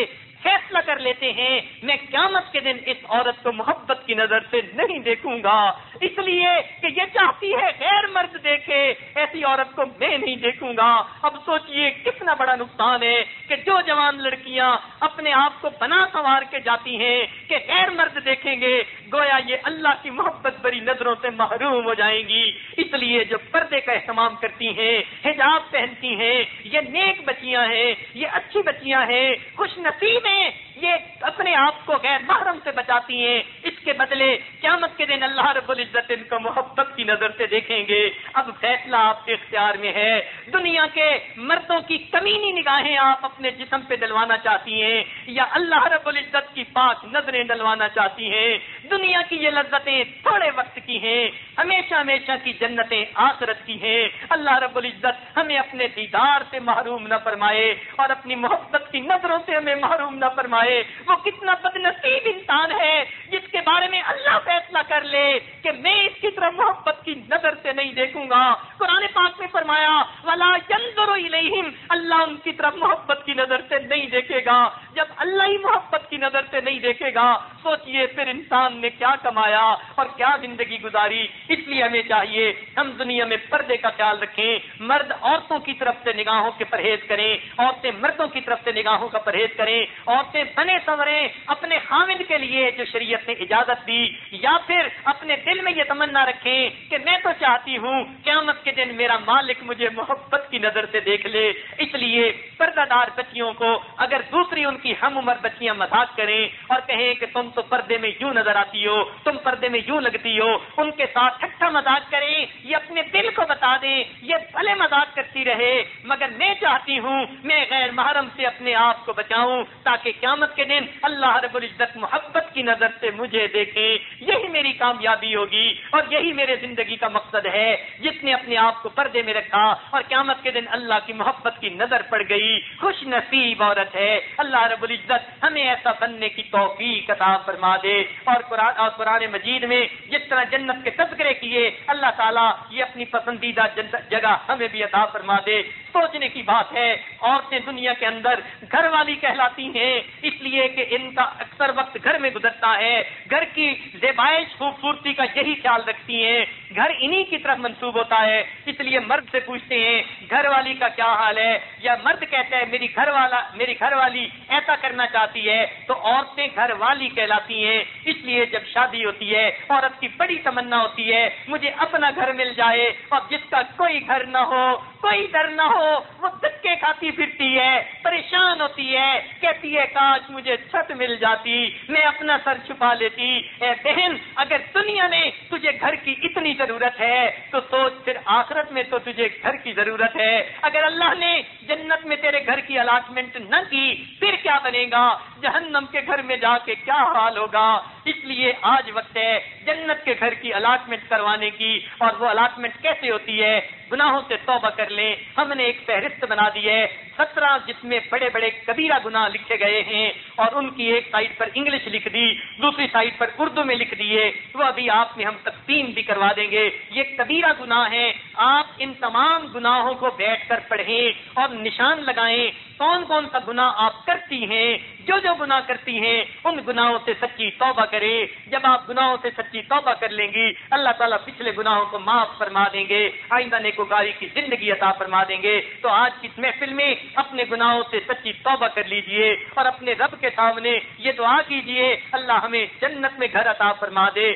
فیصلہ کر لیتے ہیں میں قیامت کے دن اس عورت کو محبت کی نظر سے نہیں دیکھوں گا، اس لیے کہ یہ چاہتی ہے غیر مرد دیکھے، ایسی عورت کو میں نہیں دیکھوں گا۔ اب سوچئے کتنا بڑا نقصان ہے کہ جو جوان لڑکیاں اپنے آپ کو بنا سنوار کے جاتی ہیں کہ غیر مرد دیکھیں گے، گویا یہ اللہ کی محبت بری نظروں سے محروم ہو جائیں گی۔ اس لیے جو پردے کا اہتمام کرتی ہیں، حجاب پہنتی ہیں، یہ نیک بچیاں ہیں، یہ اچھی بچیاں ہیں، خوش نصیب ہیں، یہ اپنے آپ کو غیر محرم سے بچاتی ہیں۔ اس کے بدلے قیامت کے دن اللہ رب العزت ان کو محبت کی نظر سے دیکھیں گے۔ اب فیصلہ آپ کے اختیار میں ہے۔ دنیا کے مردوں کی کمینی نگاہیں آپ اپنے جسم پہ ڈلوانا چاہتی ہیں یا اللہ رب العزت کی پاک نظریں ڈلوانا چاہتی ہیں؟ دنیا کی یہ لذتیں تھوڑے وقت کی ہیں، ہمیشہ ہمیشہ کی جنتیں آخرت کی ہیں۔ اللہ رب العزت ہمیں اپنے دیدار سے محروم نہ فرمائے اور اپنی محبت کی نظروں سے ہمیں محروم نہ فرمائے۔ وہ کتنا بد نصیب انسان ہے جس کے بارے میں اللہ فیصلہ کر لے کہ میں اس کی طرف محبت کی نظر سے نہیں دیکھوں گا۔ قرآن پاک میں فرمایا وَلَا يَنظُرُ إِلَيْهِمْ، اللہ ان کی طرف محبت کی نظر سے نہیں دیکھے گا۔ جب اللہ ہی محبت کی نظر سے نہیں دیکھے گا، سوچئے پھر انسان نے کیا کمایا اور کیا زندگی گزاری۔ اس لیے ہمیں چاہیے ہم دنیا میں پردے کا خیال رکھیں، مرد عورتوں کی طرف سے نگاہوں کے پرہیز کریں، عورتیں مردوں کی طرف سے نگاہوں کا پرہیز کریں، عورتیں بنے سنوریں اپنے خامد کے لیے جو شریعت نے اجازت دی، یا پھر اپنے دل میں یہ تمنا رکھیں کہ میں تو چاہتی ہوں قیامت کے دن میرا مالک مجھے محبت کی نظر سے دیکھ لے۔ اس لیے پردہ دار بچیوں کو اگر دوسری ان کی ہم عمر بچیاں مذاق کریں اور کہیں کہ تم تو پردے میں یوں نظر آتی ہو، تم پردے میں یوں لگتی ہو، ان کے ساتھ ٹھٹا مذاق کریں، یہ اپنے دل کو بتا دیں یہ بھلے مذاق کرتی رہے، مگر میں چاہتی ہوں میں غیر محرم سے اپنے آپ کو بچاؤں تاکہ قیامت کے دن اللہ رب العزت محبت کی نظر سے مجھے دیکھیں۔ یہی میری کامیابی ہوگی اور یہی میرے زندگی کا مقصد ہے۔ جس نے اپنے آپ کو پردے میں رکھا اور قیامت کے دن اللہ کی محبت کی نظر پڑ گئی، خوش نصیب عورت ہے۔ اللہ رب العزت ہمیں ایسا بننے کی توفیق عطا فرما دے۔ اور قرآن مجید میں جس طرح جنت کے تذکرے کیے، اللہ تعالیٰ یہ اپنی پسندیدہ جگہ ہمیں بھی عطا فرما دے۔ سوچنے کی بات ہے، عورتیں دنیا کے اندر گھر والی کہلاتی ہیں اس لیے کہ ان کا اکثر وقت گھر میں گزرتا ہے، گھر کی زیبائش خوبصورتی کا یہی خیال رکھتی ہیں، گھر انہی کی طرف منسوب ہوتا ہے۔ اس لیے مرد سے پوچھتے ہیں گھر والی کا کیا حال ہے، یا مرد کہتا ہے میری گھر والی ایسا کرنا چاہتی ہے، تو عورتیں گھر والی کہلاتی ہیں۔ اس لیے جب شادی ہوتی ہے عورت کی بڑی تمنا ہوتی ہے مجھے اپنا گھر مل جائے، اور جس کا کوئی گھر نہ ہو، کوئی در نہ ہو، وہ دھکے کھاتی پھرتی ہے، پریشان ہوتی ہے، کہتی ہے کاش مجھے چھت مل جاتی، میں اپنا سر چھپا لیتی۔ اے بہن، اگر دنیا میں تجھے گھر کی اتنی ضرورت ہے تو سوچ پھر آخرت میں تو تجھے گھر کی ضرورت ہے۔ اگر اللہ نے جنت میں تیرے گھر کی الاٹمنٹ نہ کی پھر کیا بنے گا، جہنم کے گھر میں جا کے کیا حال ہوگا۔ اس لیے آج وقت ہے جنت کے گھر کی الاٹمنٹ کروانے کی، اور وہ الاٹمنٹ کیسے ہوتی ہے؟ گناہوں سے توبہ کر لیں۔ ہم نے ایک فہرست بنا دی ہے 17 جس میں بڑے بڑے کبیرہ گناہ لکھے گئے ہیں، اور ان کی ایک سائٹ پر انگلش لکھ دی، دوسری سائٹ پر اردو میں لکھ دیے، وہ ابھی آپ میں ہم تقسیم بھی کروا دیں گے۔ یہ کبیرہ گناہ ہیں، آپ ان تمام گناہوں کو بیٹھ کر پڑھیں اور نشان لگائیں کون کون سا گناہ آپ کرتی ہیں۔ جو جو گناہ کرتی ہیں ان گناہوں سے سچی توبہ کریں۔ جب آپ گناہوں سے سچی توبہ کر لیں گی اللہ تعالیٰ پچھلے گناہوں کو معاف فرما دیں گے، آئندہ نیکوکاری کی زندگی عطا فرما دیں گے۔ تو آج کی اس محفل میں اپنے گناہوں سے سچی توبہ کر لیجئے اور اپنے رب کے سامنے یہ دعا کیجئے اللہ ہمیں جنت میں گھر عطا فرما دے۔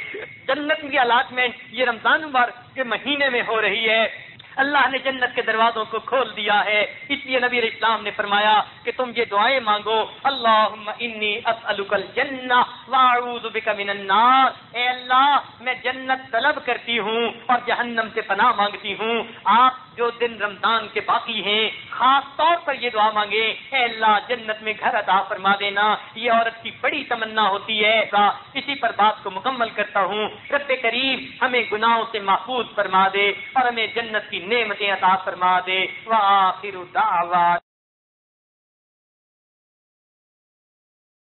جنت کی الاٹمنٹ یہ رمضان مبارک کے مہینے میں ہو رہی ہے، اللہ نے جنت کے دروازوں کو کھول دیا ہے، اس لیے نبی علیہ السلام نے فرمایا کہ تم یہ دعائیں مانگو، اللہم انی اسألک الجنہ واعوذ بک من النار، اے اللہ میں جنت طلب کرتی ہوں اور جہنم سے پناہ مانگتی ہوں۔ آپ جو دن رمضان کے باقی ہیں خاص طور پر یہ دعا مانگے، اے اللہ جنت میں گھر عطا فرما دینا، یہ عورت کی بڑی تمنا ہوتی ہے۔ اسی پر بات کو مکمل کرتا ہوں، رب کریم ہمیں گناہوں سے محفوظ فرما دے اور ہمیں جنت کی نعمتیں عطا فرما دے۔ وآخر دعوانا